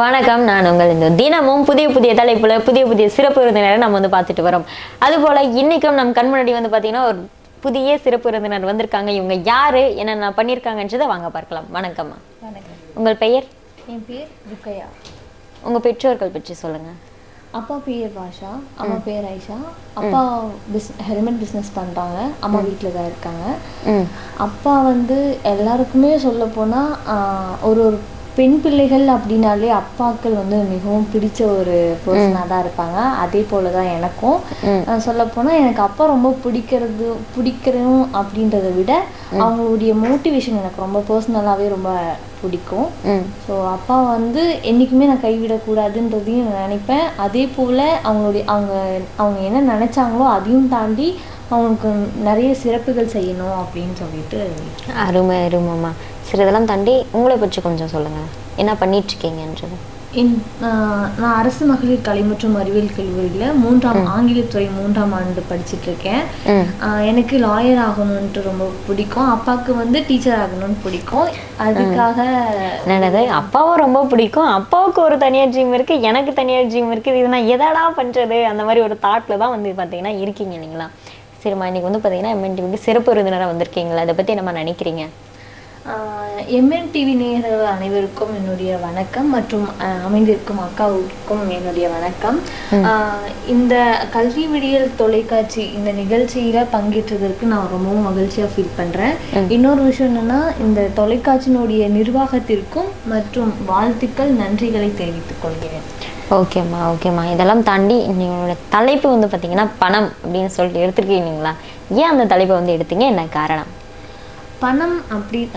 வணக்கம். நான் உங்கள் இந்த தினமும் புதிய புதிய தலைப்புல புதிய புதிய சிறப்பு விருந்தினரை நம்ம வந்து பார்த்துட்டு வரோம். அதுபோல இன்னைக்கும் நம் கண் முன்னாடி வந்து பார்த்தீங்கன்னா ஒரு புதிய சிறப்பு விருந்தினர் வந்திருக்காங்க. இவங்க யாரு, என்னென்ன பண்ணியிருக்காங்கன்றதை வாங்க பார்க்கலாம். வணக்கம்மா. வணக்கம். உங்கள் பெயர்? என் பேர் ருக்கையா. உங்கள் பெற்றோர்கள் பற்றி சொல்லுங்க. அப்பா பேர் பாஷா, அம்மா பேர் ஐஷா. அப்பா ஹெல்மெட் பிஸ்னஸ் பண்ணுறாங்க, அம்மா வீட்டில் தான் இருக்காங்க. அப்பா வந்து எல்லாருக்குமே சொல்ல போனால் ஒரு ஒரு பெண் பிள்ளைகள் அப்படின்னாலே அப்பாக்கள் வந்து மிகவும் பிடிச்ச ஒரு பர்சனாக தான் இருப்பாங்க. அதே போல தான் எனக்கும். சொல்லப்போனால் எனக்கு அப்பா ரொம்ப பிடிக்கிறோம் அப்படின்றத விட அவங்களுடைய மோட்டிவேஷன் எனக்கு ரொம்ப பர்சனலாகவே ரொம்ப பிடிக்கும். ஸோ அப்பா வந்து என்றைக்குமே நான் கைவிடக்கூடாதுன்றதையும் நான் நினைப்பேன். அதே போல் அவங்க என்ன நினச்சாங்களோ அதையும் தாண்டி அவங்களுக்கு நிறைய சிறப்புகள் செய்யணும் அப்படின்னு சொல்லிட்டு. அருமை அருமைம்மா. சரி, இதெல்லாம் தாண்டி உங்களை பற்றி கொஞ்சம் சொல்லுங்கள், என்ன பண்ணிகிட்ருக்கீங்கன்றது. நான் அரசு மகளிர் கலை மற்றும் அறிவியல் கல்லூரியில் ஆங்கிலத்துறை 3ஆம் ஆண்டு படிச்சுட்ருக்கேன். எனக்கு லாயர் ஆகணுன்ட்டு ரொம்ப பிடிக்கும். அப்பாவுக்கு வந்து டீச்சர் ஆகணும்னு பிடிக்கும். அதுக்காக என்னது, அப்பாவும் ரொம்ப பிடிக்கும், அப்பாவுக்கு ஒரு தனியார் ட்ரீம் இருக்குது, எனக்கு தனியார் ட்ரீம் இருக்குது, இது நான் எதடா பண்ணுறது அந்த மாதிரி ஒரு தாட்டில் தான் வந்து பார்த்தீங்கன்னா இருக்கீங்க இல்லைங்களா? சரிம்மா, இன்றைக்கி வந்து பார்த்தீங்கன்னா MNTVக்கு சிறப்பு விருந்தினராக வந்திருக்கீங்களா, அதை பற்றி நம்ம நினைக்கிறீங்க? MNTV நேயர்கள் அனைவருக்கும் என்னுடைய வணக்கம் மற்றும் அமைந்திருக்கும் அக்காவுக்கும் என்னுடைய வணக்கம். இந்த கல்வி விடியல் தொலைக்காட்சி இந்த நிகழ்ச்சியில் பங்கேற்றதற்கு நான் ரொம்பவும் மகிழ்ச்சியாக ஃபீல் பண்ணுறேன். இன்னொரு விஷயம் என்னென்னா, இந்த தொலைக்காட்சியினுடைய நிர்வாகத்திற்கும் மற்றும் வாழ்த்துக்கள் நன்றிகளை தெரிவித்துக் கொள்கிறேன். ஓகேம்மா. இதெல்லாம் தாண்டி என்னோட தலைப்பு வந்து பார்த்தீங்கன்னா பணம் அப்படின்னு சொல்லிட்டு எடுத்துருக்கீங்களா? ஏன் அந்த தலைப்பை வந்து எடுத்தீங்க, என்ன காரணம்? பணம்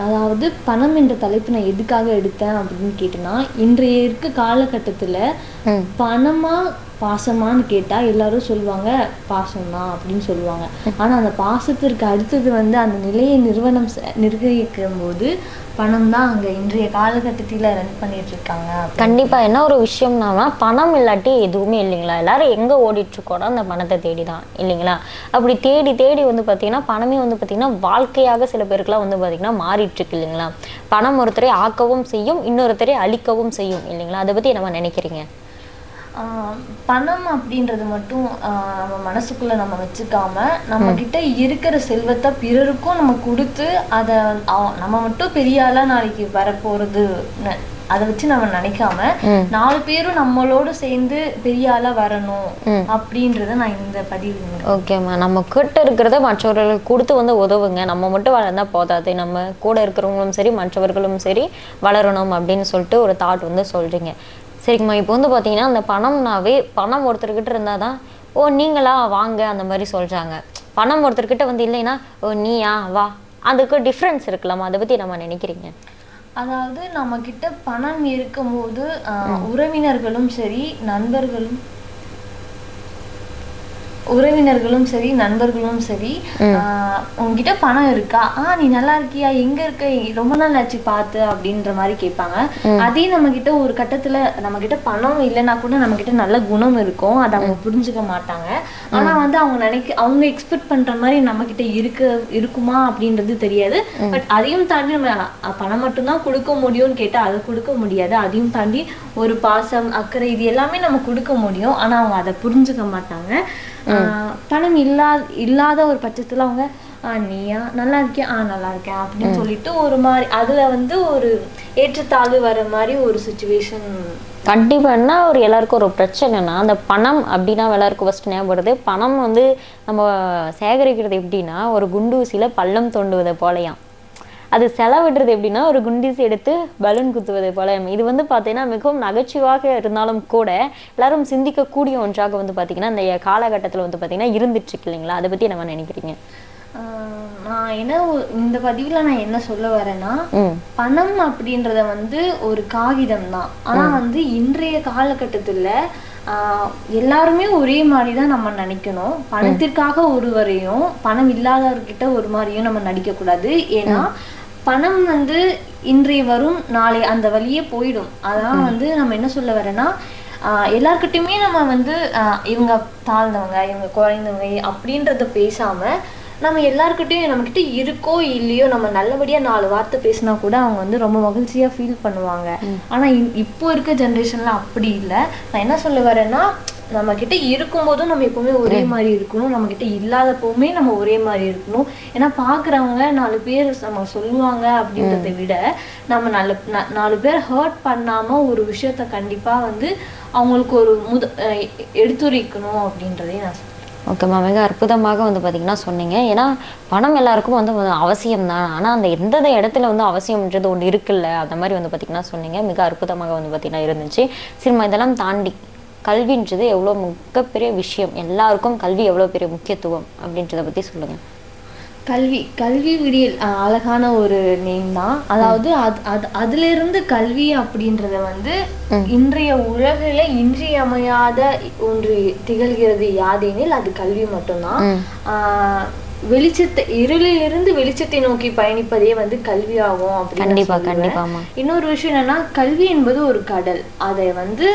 அதாவது பணம் என்ற தலைப்பு நான் எதுக்காக எடுத்தேன் அப்படின்னு கேட்டேன்னா, இன்றைய இருக்க காலகட்டத்தில் பணமா பாசமானு கேட்டால் எல்லாரும் சொல்லுவாங்க பாசம்தான் அப்படின்னு சொல்லுவாங்க. ஆனால் அந்த பாசத்திற்கு அடுத்தது வந்து அந்த நிலையை நிர்வகிக்கும் போது பணம் தான் அங்கே இன்றைய காலகட்டத்தில் ரன் பண்ணிட்டு இருக்காங்க. கண்டிப்பாக. என்ன ஒரு விஷயம்னா, பணம் இல்லாட்டி எதுவுமே இல்லைங்களா? எல்லாரும் எங்கே ஓடிட்டுருக்கோன்னா அந்த பணத்தை தேடி தான் இல்லைங்களா? அப்படி தேடி தேடி வந்து பார்த்திங்கன்னா பணமே வந்து பார்த்திங்கன்னா வாழ்க்கையாக சில பேருக்குலாம் வந்து பார்த்திங்கன்னா மாறிட்டுருக்கு இல்லைங்களா? பணம் ஒருத்தரை ஆக்கவும் செய்யும், இன்னொருத்தரை அழிக்கவும் செய்யும் இல்லைங்களா? அதை பற்றி என்ன நினைக்கிறீங்க? பணம் அப்படின்றது மட்டும் நம்ம மனசுக்குள்ளே நம்ம வச்சுக்காம நம்ம கிட்ட இருக்கிற செல்வத்தை பிறருக்கும் நம்ம கொடுத்து அதை நம்ம மட்டும் பெரிய ஆளாக நாளைக்கு வரப்போகிறது அதை வச்சு நம்ம நினைக்காம 4 பேரும் நம்மளோட சேர்ந்து பெரிய ஆளா வரணும் அப்படின்றத நான் இந்த பதிவு. ஓகேம்மா. நம்ம கிட்ட இருக்கிறத மற்றவர்களுக்கு கொடுத்து வந்து உதவுங்க. நம்ம மட்டும் வளர்ந்தா போதாது, நம்ம கூட இருக்கிறவங்களும் சரி மற்றவர்களும் சரி வளரணும் அப்படின்னு சொல்லிட்டு ஒரு தாட் வந்து சொல்றீங்க. சரிங்கம்மா, இப்போ வந்து பார்த்தீங்கன்னா அந்த பணம் ஒருத்தர்கிட்ட இருந்தால் தான் ஓ நீங்களா வாங்க அந்த மாதிரி சொல்கிறாங்க. பணம் ஒருத்தர்கிட்ட வந்து இல்லைன்னா ஓ நீயா வா, அதுக்கு டிஃப்ரென்ஸ் இருக்கலாமா? அதை பற்றி நம்ம நினைக்கிறீங்க? அதாவது நம்ம கிட்ட பணம் இருக்கும்போது உறவினர்களும் சரி நண்பர்களும் சரி உங்ககிட்ட பணம் இருக்கா, நீ நல்லா இருக்கியா, எங்க இருக்க, ரொம்ப நாள் ஆச்சு பார்த்து அப்படின்ற மாதிரி கேட்பாங்க. அதே நம்ம கிட்ட ஒரு கட்டத்துல நம்ம கிட்ட பணம் இல்லைன்னா கூட நம்ம கிட்ட நல்ல குணம் இருக்கும், அதை அவங்க புரிஞ்சுக்க மாட்டாங்க. ஆனா வந்து அவங்க எக்ஸ்பெக்ட் பண்ற மாதிரி நம்ம கிட்ட இருக்குமா அப்படின்றது தெரியாது. பட் அதையும் தாண்டி நம்ம பணம் மட்டும்தான் கொடுக்க முடியும்னு கேட்டா அதை கொடுக்க முடியாது. அதையும் தாண்டி ஒரு பாசம் அக்கறை இது எல்லாமே நம்ம கொடுக்க முடியும். ஆனா அவங்க அதை புரிஞ்சுக்க மாட்டாங்க. பணம் இல்லாத ஒரு பட்சத்துல அவங்க நீயா நல்லா இருக்கியா, நல்லா இருக்கேன் அப்படின்னு சொல்லிட்டு ஒரு மாதிரி அதுல வந்து ஒரு ஏற்றத்தாழ்வு வர மாதிரி ஒரு சிச்சுவேஷன். கண்டிப்பாக. ஒரு எல்லாருக்கும் ஒரு பிரச்சனைனா அந்த பணம் அப்படின்னா எல்லாருக்கும் ஃபஸ்ட் ஞாபகப்படுது. பணம் வந்து நம்ம சேகரிக்கிறது எப்படின்னா ஒரு குண்டூசியில் பள்ளம் தோண்டுவதை போலையாம். அது செலவிடுறது எப்படின்னா ஒரு குண்டூசி எடுத்து பலூன் குத்துவதை போல. இது வந்து பார்த்தீங்கன்னா மிகவும் நகைச்சுவாக இருந்தாலும் கூட எல்லாரும் சிந்திக்கக்கூடிய ஒன்றாக வந்து பார்த்தீங்கன்னா இந்த காலகட்டத்தில் வந்து பார்த்தீங்கன்னா இருந்துட்டுருக்கு இல்லைங்களா? அதை பற்றி நம்ம நினைக்கிறீங்க? நான் இந்த பதிவுல நான் என்ன சொல்ல வரேன்னா, பணம் அப்படின்றத வந்து ஒரு காகிதம் தான். ஆனா வந்து இன்றைய காலகட்டத்துல எல்லாருமே ஒரே மாதிரிதான் நம்ம நினைக்கணும். பணத்திற்காக ஒருவரையும் பணம் இல்லாதவர்கிட்ட ஒரு மாதிரியும் நம்ம நடிக்க கூடாது. ஏன்னா பணம் வந்து இன்றைய வரும், நாளை அந்த வழியே போயிடும். அதான் வந்து நம்ம என்ன சொல்ல வரேன்னா, எல்லார்கிட்டையுமே நம்ம வந்து இவங்க தாழ்ந்தவங்க இவங்க குறைந்தவங்க அப்படின்றத பேசாம நம்ம எல்லாருக்கிட்டையும் நம்மக்கிட்ட இருக்கோ இல்லையோ நம்ம நல்லபடியா 4 வார்த்தை பேசினா கூட அவங்க வந்து ரொம்ப மகிழ்ச்சியா ஃபீல் பண்ணுவாங்க. ஆனா இப்போ இருக்க ஜென்ரேஷன்ல அப்படி இல்லை. நான் என்ன சொல்ல வரேன்னா, நம்ம கிட்ட இருக்கும்போதும் நம்ம எப்பவுமே ஒரே மாதிரி இருக்கணும், நம்ம கிட்ட இல்லாதப்பவுமே நம்ம ஒரே மாதிரி இருக்கணும். ஏன்னா பாக்குறவங்க 4 பேர் நம்ம சொல்லுவாங்க அப்படின்றத விட நம்ம 4 பேர் ஹர்ட் பண்ணாம ஒரு விஷயத்த கண்டிப்பா வந்து அவங்களுக்கு ஒரு எடுத்துரைக்கணும் அப்படின்றதே நான் சொல்றேன். ஓகேம்மா, மிக அற்புதமாக வந்து பார்த்தீங்கன்னா சொன்னீங்க. ஏன்னா பணம் எல்லாருக்கும் வந்து அவசியம் தான், ஆனால் அந்த எந்தெந்த இடத்துல வந்து அவசியம்ன்றது ஒன்று இருக்குல்ல, அந்த மாதிரி வந்து பார்த்தீங்கன்னா சொன்னீங்க. மிக அற்புதமாக வந்து பார்த்தீங்கன்னா இருந்துச்சு. சரிம்மா, இதெல்லாம் தாண்டி கல்வின்றது எவ்வளோ மிகப்பெரிய விஷயம், எல்லாருக்கும் கல்வி எவ்வளோ பெரிய முக்கியத்துவம் அப்படின்றத பற்றி சொல்லுங்கள். கல்வி விடியல் அழகான ஒரு நேம் தான். அதாவது அதுல இருந்து கல்வி அப்படின்றத வந்து இன்றைய உலகில இன்றியமையாத ஒன்று திகழ்கிறது யாதெனில் அது கல்வி மட்டும்தான். இருளிலிருந்து வெளிச்சத்தை நோக்கி பயணிப்பதே வந்து கல்வி ஆகும் அப்படின்னு. இன்னொரு விஷயம் என்னன்னா, கல்வி என்பது ஒரு கடல். அதை வந்து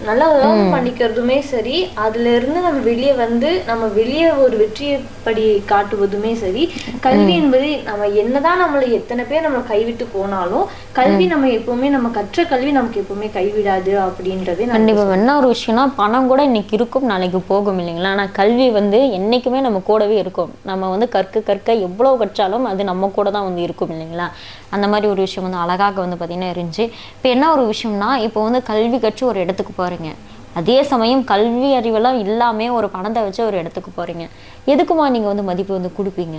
நல்லா பண்ணிக்கிறதுமே சரி, அதுல இருந்து நம்ம வெளியே வந்து நம்ம வெளியே ஒரு வெற்றியை படி காட்டுவதுமே சரி. கல்வி என்பது நம்ம என்னதான் நம்மளை எத்தனை பேர் நம்ம கைவிட்டு போனாலும் கல்வி நம்ம எப்பவுமே, நம்ம கற்ற கல்வி நமக்கு எப்பவுமே கைவிடாது அப்படின்றது. கண்டிப்பா. என்ன ஒரு விஷயம்னா, பணம் கூட இன்னைக்கு இருக்கும் நாளைக்கு போகும் இல்லைங்களா, ஆனா கல்வி வந்து என்னைக்குமே நம்ம கூடவே இருக்கும். நம்ம வந்து கற்க எவ்வளவு கற்றாலும் அது நம்ம கூட தான் வந்து இருக்கும் இல்லைங்களா. அந்த மாதிரி ஒரு விஷயம் வந்து அழகாக வந்து பார்த்தீங்கன்னா இருந்துச்சு. இப்போ என்ன ஒரு விஷயம்னா, இப்போ வந்து கல்வி கற்று ஒரு இடத்துக்கு போகிறீங்க, அதே சமயம் கல்வி அறிவெல்லாம் இல்லாமல் ஒரு பணத்தை வச்சு ஒரு இடத்துக்கு போகிறீங்க. எதுக்குமா நீங்கள் வந்து மதிப்பு வந்து கொடுப்பீங்க?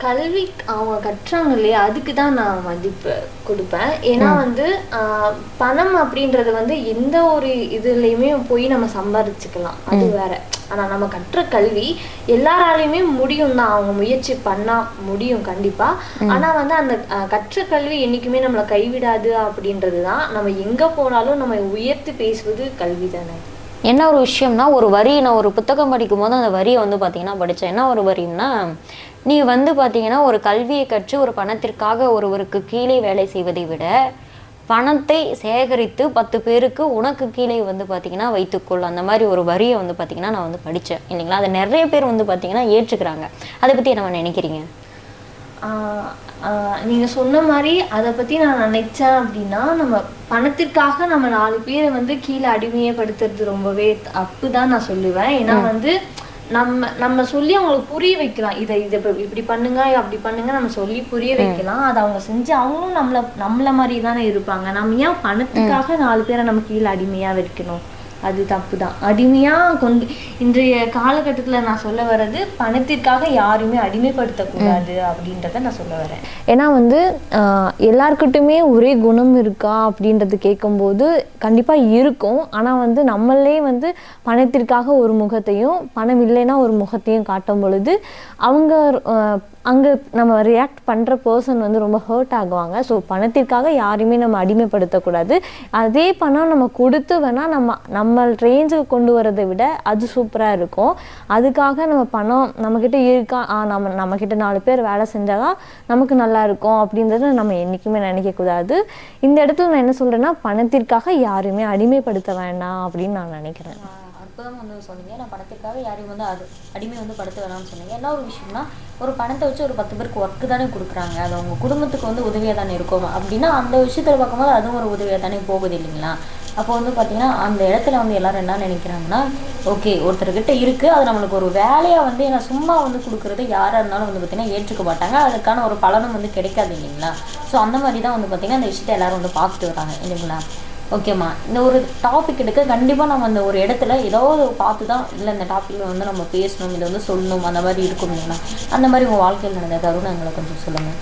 கல்வி அவங்க கற்றாங்க இல்லையா, அதுக்கு தான் நான் மதிப்பு கொடுப்பேன். ஏன்னா வந்து பணம் அப்படின்றது வந்து எந்த ஒரு இதுலையுமே போய் நம்ம சம்பாதிச்சுக்கலாம், அது வேற. ஆனா நம்ம கற்ற கல்வி எல்லாராலையுமே முடியும் தான், அவங்க முயற்சி பண்ணா முடியும் கண்டிப்பா. ஆனா வந்து அந்த கற்ற கல்வி என்னைக்குமே நம்மளை கைவிடாது அப்படின்றது தான். நம்ம எங்க போனாலும் நம்ம உயர்த்தி பேசுவது கல்வி தானே. என்ன ஒரு விஷயம்னா, ஒரு வரி நான் ஒரு புத்தகம் படிக்கும் போது அந்த வரியை வந்து பார்த்தீங்கன்னா படித்தேன். என்ன ஒரு வரின்னா, நீ வந்து பார்த்தீங்கன்னா ஒரு கல்வியை கற்று ஒரு பணத்திற்காக ஒருவருக்கு கீழே வேலை செய்வதை விட பணத்தை சேகரித்து 10 பேருக்கு உனக்கு கீழே வந்து பார்த்தீங்கன்னா வைத்துக்கொள், அந்த மாதிரி ஒரு வரியை வந்து பார்த்தீங்கன்னா நான் வந்து படித்தேன் இல்லைங்களா. அதை நிறைய பேர் வந்து பார்த்தீங்கன்னா ஏற்றுக்கிறாங்க. அதை பற்றி என்ன நினைக்கிறீங்க? நீங்க சொன்ன மாதிரி அதை பத்தி நான் நினைச்சேன் அப்படின்னா, நம்ம பணத்திற்காக நம்ம 4 பேரை வந்து கீழே அடிமையப்படுத்துறது ரொம்பவே தப்புதான் நான் சொல்லுவேன். ஏன்னா வந்து நம்ம சொல்லி அவங்களுக்கு புரிய வைக்கலாம், இதை இப்படி பண்ணுங்க அப்படி பண்ணுங்க நம்ம சொல்லி புரிய வைக்கலாம். அதை அவங்க செஞ்சு அவங்களும் நம்மள மாதிரி தானே இருப்பாங்க. நம்ம ஏன் பணத்துக்காக 4 பேரை நம்ம கீழே அடிமையா வைக்கணும்? அது தப்பு தான். அடிமையா கொண்டு இன்றைய காலகட்டத்துல நான் சொல்ல வர்றது, பணத்திற்காக யாருமே அடிமைப்படுத்தக்கூடாது அப்படின்றத நான் சொல்ல வரேன். ஏன்னா வந்து எல்லாருக்கிட்டுமே ஒரே குணம் இருக்கா அப்படின்றது கேட்கும்போது கண்டிப்பா இருக்கும். ஆனா வந்து நம்மளே வந்து பணத்திற்காக ஒரு முகத்தையும் பணம் இல்லைன்னா ஒரு முகத்தையும் காட்டும் பொழுது அவங்க அங்கே நம்ம ரியாக்ட் பண்ணுற பர்சன் வந்து ரொம்ப ஹர்ட் ஆகுவாங்க. ஸோ பணத்திற்காக யாரையுமே நம்ம அடிமைப்படுத்தக்கூடாது. அதே பணம் நம்ம கொடுத்து வேணால் நம்ம ரேஞ்சுக்கு கொண்டு வரதை விட அது சூப்பராக இருக்கும். அதுக்காக நம்ம பணம் நம்மக்கிட்ட இருக்கா, நம்மக்கிட்ட 4 பேர் வேலை செஞ்சால் தான் நமக்கு நல்லா இருக்கும் அப்படின்றத நம்ம என்றைக்குமே நினைக்கக்கூடாது. இந்த இடத்துல நான் என்ன சொல்கிறேன்னா, பணத்திற்காக யாருமே அடிமைப்படுத்த வேண்டாம் அப்படின்னு நான் நினைக்கிறேன். அற்புதம் வந்து சொன்னீங்க. நான் பணத்திற்காக யாரையும் வந்து அடிமை வந்து படுத்த வேணாம்னு சொன்னீங்க. என்ன ஒரு விஷயம்னா, ஒரு பணத்தை வச்சு ஒரு 10 பேருக்கு ஒர்க்கு தானே கொடுக்குறாங்க, அது அவங்க குடும்பத்துக்கு வந்து உதவியாக தானே இருக்கும் அப்படின்னா அந்த விஷயத்தில் பார்க்கும்போது அதுவும் ஒரு உதவியாக தானே போகுது இல்லைங்களா. அப்போ வந்து பார்த்தீங்கன்னா அந்த இடத்துல வந்து எல்லாரும் என்ன நினைக்கிறாங்கன்னா, ஓகே ஒருத்தர்கிட்ட இருக்குது, அது நம்மளுக்கு ஒரு வேலையாக வந்து ஏன்னா சும்மா வந்து கொடுக்குறது யாராக இருந்தாலும் வந்து பார்த்திங்கன்னா ஏற்றுக்க மாட்டாங்க, அதுக்கான ஒரு பலனும் வந்து கிடைக்காது இல்லைங்களா. ஸோ அந்த மாதிரி தான் வந்து பார்த்திங்கன்னா அந்த விஷயத்தை எல்லோரும் வந்து பார்த்துட்டு வராங்க இல்லைங்களா. ஓகேம்மா, இந்த ஒரு டாபிக் எடுக்க கண்டிப்பாக நம்ம அந்த ஒரு இடத்துல ஏதாவது பார்த்து தான் இல்லை இந்த டாப்பிக்கில் வந்து நம்ம பேசணும், இதை வந்து சொல்லணும், அந்த மாதிரி இருக்கும் இல்லைங்களா. அந்த மாதிரி உங்கள் வாழ்க்கையில் நடந்த தருணங்களை கொஞ்சம் சொல்லுங்கள்.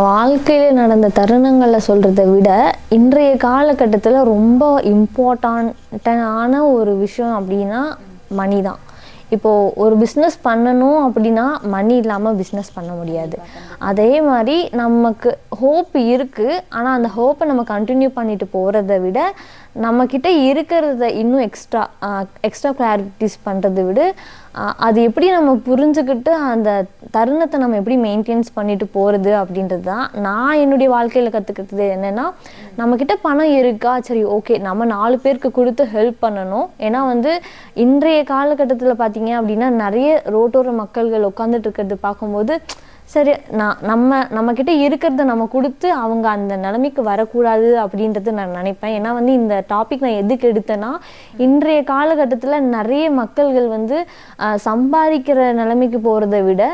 வாழ்க்கையில் நடந்த தருணங்களை சொல்கிறத விட இன்றைய காலகட்டத்தில் ரொம்ப இம்பார்ட்டண்ட்டான ஒரு விஷயம் அப்படின்னா மணி தான். இப்போது ஒரு பிஸ்னஸ் பண்ணணும் அப்படின்னா மணி இல்லாமல் பிஸ்னஸ் பண்ண முடியாது. அதே மாதிரி நமக்கு ஹோப் இருக்குது, ஆனால் அந்த ஹோப்பை நம்ம கண்டினியூ பண்ணிட்டு போகிறத விட நம்மக்கிட்ட இருக்கிறத இன்னும் எக்ஸ்ட்ரா ப்ரையாரிட்டிஸ் பண்ணுறதை விட அது எப்படி நம்ம புரிஞ்சுக்கிட்டு அந்த தருணத்தை நம்ம எப்படி மெயின்டைன்ஸ் பண்ணிட்டு போகிறது அப்படின்றது தான் நான் என்னுடைய வாழ்க்கையில் கற்றுக்கிறது. என்னென்னா, நம்மக்கிட்ட பணம் இருக்கா, சரி ஓகே நம்ம 4 பேருக்கு கொடுத்து ஹெல்ப் பண்ணணும். ஏன்னா வந்து இன்றைய காலகட்டத்தில் பார்த்தீங்க அப்படின்னா நிறைய ரோட்டோர மக்கள்கள் உட்காந்துட்டு இருக்கிறது பார்க்கும்போது, சரி நம்மக்கிட்ட இருக்கிறத நம்ம கொடுத்து அவங்க அந்த நிலைமைக்கு வரக்கூடாது அப்படின்றது நான் நினைப்பேன். ஏன்னா வந்து இந்த டாபிக் நான் எதுக்கு எடுத்தேன்னா, இன்றைய காலகட்டத்தில் நிறைய மக்கள்கள் வந்து சம்பாதிக்கிற நிலைமைக்கு போகிறத விட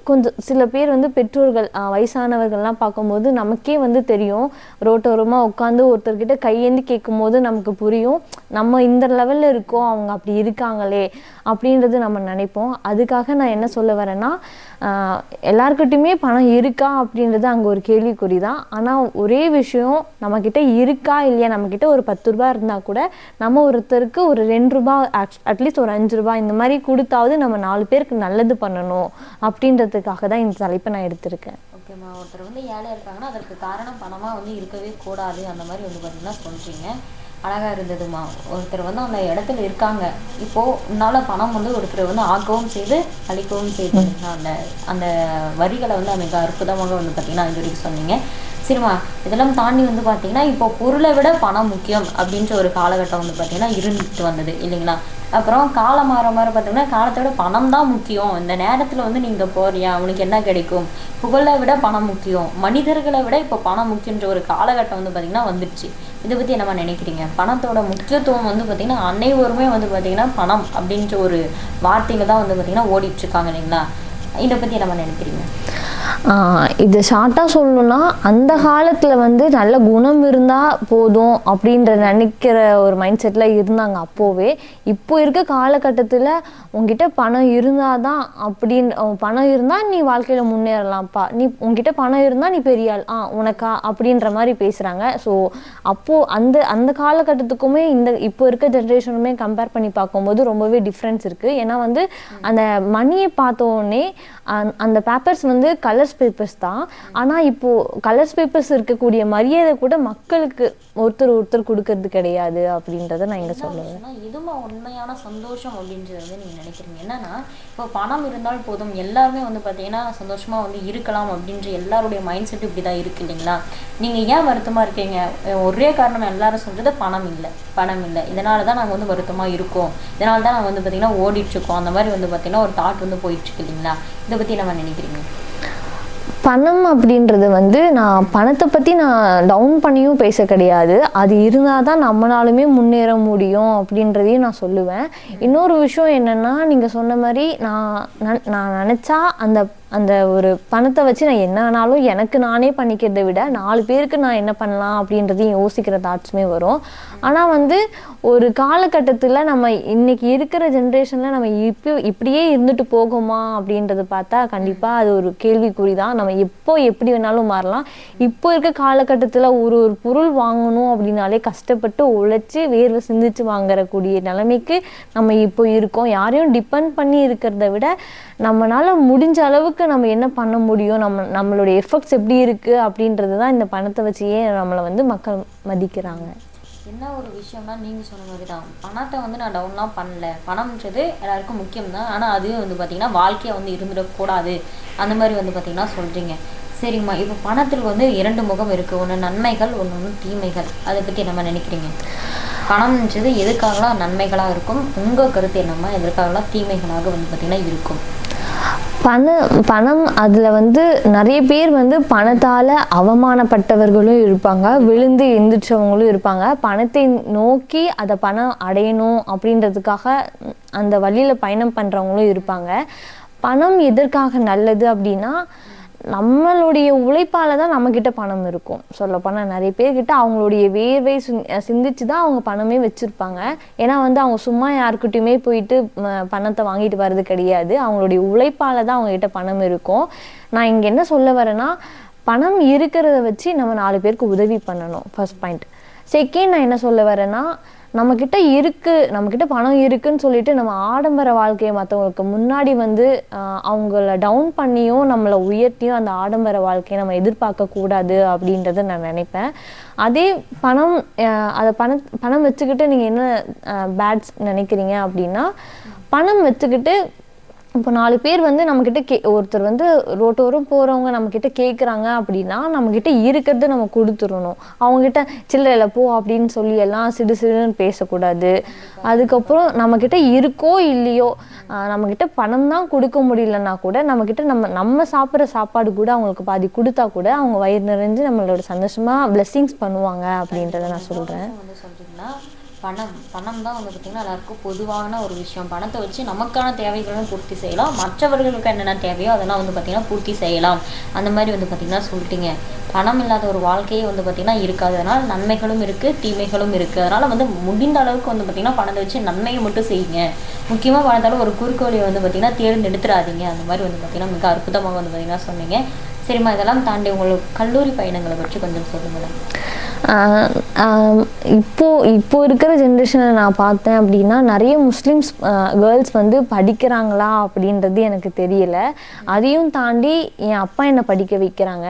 கொஞ்சம் சில பேர் வந்து பெற்றோர்கள் வயசானவர்கள்லாம் பார்க்கும்போது நமக்கே வந்து தெரியும், ரோட்டோரமாக உட்காந்து ஒருத்தர்கிட்ட கையேந்தி கேட்கும் போது நமக்கு புரியும், நம்ம இந்த லெவலில் இருக்கோம், அவங்க அப்படி இருக்காங்களே அப்படின்றது நம்ம நினைப்போம். அதுக்காக நான் என்ன சொல்ல வரேன்னா, எல்லாருக்கிட்டையுமே பணம் இருக்கா அப்படின்றது அங்கே ஒரு கேள்விக்குறி தான். ஆனால் ஒரே விஷயம், நம்மக்கிட்ட இருக்கா இல்லையா, நம்மக்கிட்ட ஒரு 10 ரூபா இருந்தால் கூட நம்ம ஒருத்தருக்கு ஒரு 2 ரூபா, அட்லீஸ்ட் ஒரு 5 ரூபா இந்த மாதிரி கொடுத்தாவது நம்ம 4 பேருக்கு நல்லது பண்ணணும் அப்படின்றதுக்காக தான் இந்த தலைப்பை நான் எடுத்திருக்கேன். ஓகேம்மா, ஒருத்தர் வந்து ஏழையாக இருக்காங்கன்னா அதற்கு காரணம் பணமாக வந்து இருக்கவே கூடாது, அந்த மாதிரி வந்து பார்த்தீங்கன்னா சொல்கிறீங்க. அழகாக இருந்ததுமா. ஒருத்தர் வந்து அந்த இடத்துல இருக்காங்க, இப்போது உன்னால் பணம் வந்து ஒருத்தர் வந்து ஆக்கவும் செய்து அழிக்கவும் செய்து, அந்த அந்த வரிகளை வந்து மிக அற்புதமாக வந்து பார்த்திங்கன்னா இது வரைக்கும் சொன்னீங்க. சரிம்மா, இதெல்லாம் தாண்டி வந்து பார்த்திங்கன்னா இப்போ பொருளை விட பணம் முக்கியம் அப்படின்ற ஒரு காலகட்டம் வந்து பார்த்திங்கன்னா இருந்துட்டு வந்தது இல்லைங்களா? அப்புறம் காலம் மாற மாற பார்த்திங்கன்னா காலத்தை விட பணம் தான் முக்கியம், இந்த நேரத்தில் வந்து நீங்கள் போறியா உனக்கு என்ன கிடைக்கும், புகழை விட பணம் முக்கியம், மனிதர்களை விட இப்போ பணம் முக்கியன்ற ஒரு காலகட்டம் வந்து பார்த்திங்கன்னா வந்துடுச்சு. இதை பற்றி என்னம்மா நினைக்கிறீங்க? பணத்தோட முக்கியத்துவம் வந்து பார்த்திங்கன்னா அனைவருமே வந்து பார்த்திங்கன்னா பணம் அப்படின்ற ஒரு வார்த்தையில தான் வந்து பார்த்திங்கன்னா ஓடிட்டுருக்காங்க இல்லைங்களா? இதை பற்றி என்னம்மா நினைக்கிறீங்க? இது ஷார்ட்டாக சொல்லணும்னா, அந்த காலத்தில் வந்து நல்ல குணம் இருந்தால் போதும் அப்படின்ற நினைக்கிற ஒரு மைண்ட் செட்டில் இருந்தாங்க அப்போவே. இப்போ இருக்க காலகட்டத்தில் உங்ககிட்ட பணம் இருந்தால் தான் பணம் இருந்தால் நீ வாழ்க்கையில் முன்னேறலாம்ப்பா, உங்ககிட்ட பணம் இருந்தால் நீ பெரிய ஆள், உனக்கா அப்படின்ற மாதிரி பேசுகிறாங்க. ஸோ அப்போது அந்த காலகட்டத்துக்குமே இப்போ இருக்க ஜென்ரேஷனுமே கம்பேர் பண்ணி பார்க்கும்போது ரொம்பவே டிஃப்ரென்ஸ் இருக்குது. ஏன்னா வந்து அந்த மணியை பார்த்தோன்னே அந்த பேப்பர்ஸ் வந்து கலர்ஸ் பேப்பர்ஸ் தான். ஆனால் இப்போது கலர்ஸ் பேப்பர்ஸ் இருக்கக்கூடிய மரியாதை கூட மக்களுக்கு ஒருத்தர் கொடுக்கறது கிடையாது அப்படின்றத நான் இங்கே சொல்லுவேன். இதுவும் உண்மையான சந்தோஷம் அப்படின்றது வந்து நீங்கள் நினைக்கிறீங்க. என்னன்னா, இப்போ பணம் இருந்தால் போதும், எல்லாருமே வந்து பார்த்தீங்கன்னா சந்தோஷமாக வந்து இருக்கலாம் அப்படின்ற எல்லாருடைய மைண்ட் செட் இப்படி தான் இருக்கு இல்லைங்களா? நீங்கள் ஏன் வருத்தமாக இருக்கீங்க? ஒரே காரணம் எல்லாரும் சொல்கிறது பணம் இல்லை, இதனால தான் நாங்கள் வந்து வருத்தமாக இருக்கோம், இதனால தான் நாங்கள் வந்து பார்த்திங்கன்னா ஓடிட்டுருக்கோம், அந்த மாதிரி வந்து பார்த்திங்கன்னா ஒரு தாட் வந்து போயிட்டுருக்கு இல்லைங்களா? இதை பற்றி நம்ம நினைக்கிறீங்க? பணம் அப்படின்றது வந்து நான் பணத்தை பற்றி நான் டவுன் பண்ணியும் பேச கிடையாது. அது இருந்தால் தான் நம்மளாலுமே முன்னேற முடியும் அப்படின்றதையும் நான் சொல்லுவேன். இன்னொரு விஷயம் என்னென்னா, நீங்கள் சொன்ன மாதிரி நான் நினச்சா அந்த ஒரு பணத்தை வச்சு நான் என்ன ஆனாலும் எனக்கு நானே பண்ணிக்கிறதை விட 4 பேருக்கு நான் என்ன பண்ணலாம் அப்படின்றதையும் யோசிக்கிற தாட்ஸுமே வரும். ஆனால் வந்து ஒரு காலகட்டத்தில் நம்ம இன்னைக்கு இருக்கிற ஜென்ரேஷனில் நம்ம இப்படியே இருந்துட்டு போகுமா அப்படின்றது பார்த்தா கண்டிப்பாக அது ஒரு கேள்விக்குறி தான். நம்ம எப்படி வேணாலும் மாறலாம். இப்போ இருக்க காலகட்டத்தில் ஒரு பொருள் வாங்கணும் அப்படின்னாலே கஷ்டப்பட்டு உழைச்சி வேர்வை சிந்திச்சு வாங்கக்கூடிய நிலைமைக்கு நம்ம இப்போ இருக்கோம். யாரையும் டிபெண்ட் பண்ணி இருக்கிறத விட நம்மளால முடிஞ்ச அளவுக்கு நம்ம என்ன பண்ண முடியும், நம்மளுடைய எஃபெக்ட்ஸ் எப்படி இருக்குது அப்படின்றது தான் இந்த பணத்தை வச்சே நம்மளை வந்து மக்கள் மதிக்கிறாங்க. என்ன ஒரு விஷயம்னா, நீங்கள் சொன்ன மாதிரி தான், பணத்தை வந்து நான் டவுன்லாம் பண்ணல, பணம்ன்றது எல்லாருக்கும் முக்கியம் தான், ஆனால் அதுவும் வந்து பார்த்திங்கன்னா வாழ்க்கையை வந்து இருந்துடக்கூடாது அந்த மாதிரி வந்து பார்த்திங்கன்னா சொல்கிறீங்க. சரிம்மா, இப்போ பணத்தில் வந்து 2 முகம் இருக்குது, ஒன்று நன்மைகள், ஒன்று தீமைகள். அதை பற்றி நம்ம நினைக்கிறீங்க? பணம்ன்றது எதுக்காகலாம் நன்மைகளாக இருக்கும், உங்கள் கருத்து என்னம்மா? எதற்காகலாம் தீமைகளாக வந்து பார்த்திங்கன்னா இருக்கும்? பணம் அதில் வந்து நிறைய பேர் வந்து பணத்தால் அவமானப்பட்டவர்களும் இருப்பாங்க, விழுந்து எந்திரிச்சவங்களும் இருப்பாங்க. பணத்தை நோக்கி அதை பணம் அடையணும் அப்படின்றதுக்காக அந்த வழியில் பயணம் பண்ணுறவங்களும் இருப்பாங்க. பணம் எதற்காக நல்லது அப்படின்னா, நம்மளுடைய உழைப்பால் தான் நம்மக்கிட்ட பணம் இருக்கும். சொல்லப்போனால் நிறைய பேர்கிட்ட அவங்களுடைய வேர்வை சிந்திச்சு தான் அவங்க பணமே வச்சுருப்பாங்க. ஏன்னா வந்து அவங்க சும்மா யாருக்கிட்டையுமே போயிட்டு பணத்தை வாங்கிட்டு வர்றது கிடையாது. அவங்களுடைய உழைப்பால் தான் அவங்ககிட்ட பணம் இருக்கும். நான் இங்கே என்ன சொல்ல வரேன்னா, பணம் இருக்கிறத வச்சு நம்ம 4 பேருக்கு உதவி பண்ணணும், ஃபர்ஸ்ட் பாயிண்ட். செகண்ட், நான் என்ன சொல்ல வரேன்னா, நம்மக்கிட்ட பணம் இருக்குன்னு சொல்லிட்டு நம்ம ஆடம்பர வாழ்க்கையை மற்றவங்களுக்கு முன்னாடி வந்து அவங்கள டவுன் பண்ணியும் நம்மளை உயர்த்தியும் அந்த ஆடம்பர வாழ்க்கையை நம்ம எதிர்பார்க்கக்கூடாது அப்படின்றத நான் நினைப்பேன். அதே பணம் வச்சுக்கிட்டு நீங்கள் என்ன பேட்ஸ் நினைக்கிறீங்க அப்படின்னா, பணம் வச்சுக்கிட்டு இப்போ 4 பேர் வந்து நம்மக்கிட்ட ஒருத்தர் வந்து ரோட்டோரம் போகிறவங்க நம்மக்கிட்ட கேட்குறாங்க அப்படின்னா, நம்மக்கிட்ட இருக்கிறது நம்ம கொடுத்துடணும். அவங்ககிட்ட சில்லறையில் போ அப்படின்னு சொல்லி எல்லாம் சிடுன்னு பேசக்கூடாது. அதுக்கப்புறம் நம்மக்கிட்ட இருக்கோ இல்லையோ, நம்மக்கிட்ட பணம் தான் கொடுக்க முடியலன்னா கூட நம்மக்கிட்ட நம்ம சாப்பிட்ற சாப்பாடு கூட அவங்களுக்கு பாதி கொடுத்தா கூட அவங்க வயிறு நிறைஞ்சு நம்மளோட சந்தோஷமாக பிளெஸ்ஸிங்ஸ் பண்ணுவாங்க அப்படின்றத நான் சொல்கிறேன். பணம் தான் வந்து பார்த்திங்கன்னா எல்லாருக்கும் பொதுவான ஒரு விஷயம். பணத்தை வச்சு நமக்கான தேவைகளும் பூர்த்தி செய்யலாம், மற்றவர்களுக்கு என்னென்ன தேவையோ அதெல்லாம் வந்து பார்த்திங்கன்னா பூர்த்தி செய்யலாம். அந்த மாதிரி வந்து பார்த்திங்கன்னா சொல்லிட்டீங்க. பணம் இல்லாத ஒரு வாழ்க்கையே வந்து பார்த்திங்கன்னா இருக்காது. அதனால் நன்மைகளும் இருக்குது, தீமைகளும் இருக்குது. அதனால் வந்து முடிந்த அளவுக்கு வந்து பார்த்திங்கன்னா பணத்தை வச்சு நன்மையை மட்டும் செய்யுங்க. முக்கியமாக பணத்தால் ஒரு குறுக்கோழியை வந்து பார்த்திங்கன்னா தேர்ந்தெடுத்துடாதீங்க. அந்த மாதிரி வந்து பார்த்திங்கன்னா மிக அற்புதமாக வந்து பார்த்திங்கன்னா சொன்னீங்க. சரிம்மா, இதெல்லாம் தாண்டி உங்களுக்கு கல்லூரி பயணங்களை பற்றி கொஞ்சம் சொல்லுங்களேன். இப்போ இருக்கிற ஜென்ரேஷனில் நான் பார்த்தேன் அப்படின்னா, நிறைய முஸ்லீம்ஸ் கேர்ள்ஸ் வந்து படிக்கிறாங்களா அப்படின்றது எனக்கு தெரியல. அதையும் தாண்டி என் அப்பா என்னை படிக்க வைக்கிறாங்க.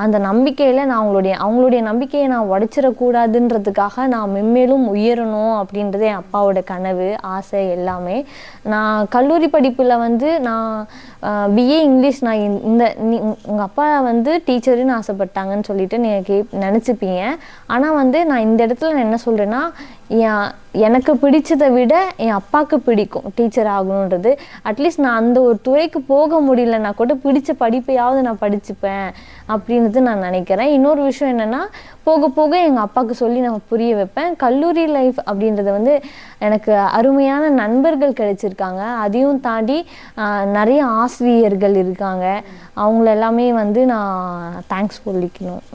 அந்த நம்பிக்கையில் நான் அவங்களுடைய நம்பிக்கையை நான் உடைச்சிடக்கூடாதுன்றதுக்காக நான் மென்மேலும் உயரணும் அப்படின்றது என் அப்பாவோட கனவு, ஆசை எல்லாமே. நான் கல்லூரி படிப்பில் வந்து நான் பிஏ இங்கிலீஷ், நான் உங்கள் அப்பா வந்து டீச்சருன்னு ஆசைப்பட்டாங்கன்னு சொல்லிட்டு நீங்கள் நினச்சிப்பீங்க. ஆனால் வந்து நான் இந்த இடத்துல நான் என்ன சொல்கிறேன்னா, எனக்கு பிடிச்சதை விட என் அப்பாவுக்கு பிடிக்கும் டீச்சர் ஆகணுன்றது. அட்லீஸ்ட் நான் அந்த ஒரு துறைக்கு போக முடியலன்னா கூட பிடிச்ச படிப்பையாவது நான் படிச்சுப்பேன் அப்படின்றது நான் நினைக்கிறேன். இன்னொரு விஷயம் என்னென்னா, போக போக எங்கள் அப்பாவுக்கு சொல்லி நான் புரிய வைப்பேன். கல்லூரி லைஃப் அப்படின்றது வந்து எனக்கு அருமையான நண்பர்கள் கிடைச்சிருக்காங்க. அதையும் தாண்டி நிறைய ஆசிரியர்கள் இருக்காங்க. அவங்கள எல்லாமே வந்து நான் தேங்க்ஸ் சொல்லிக்கணும்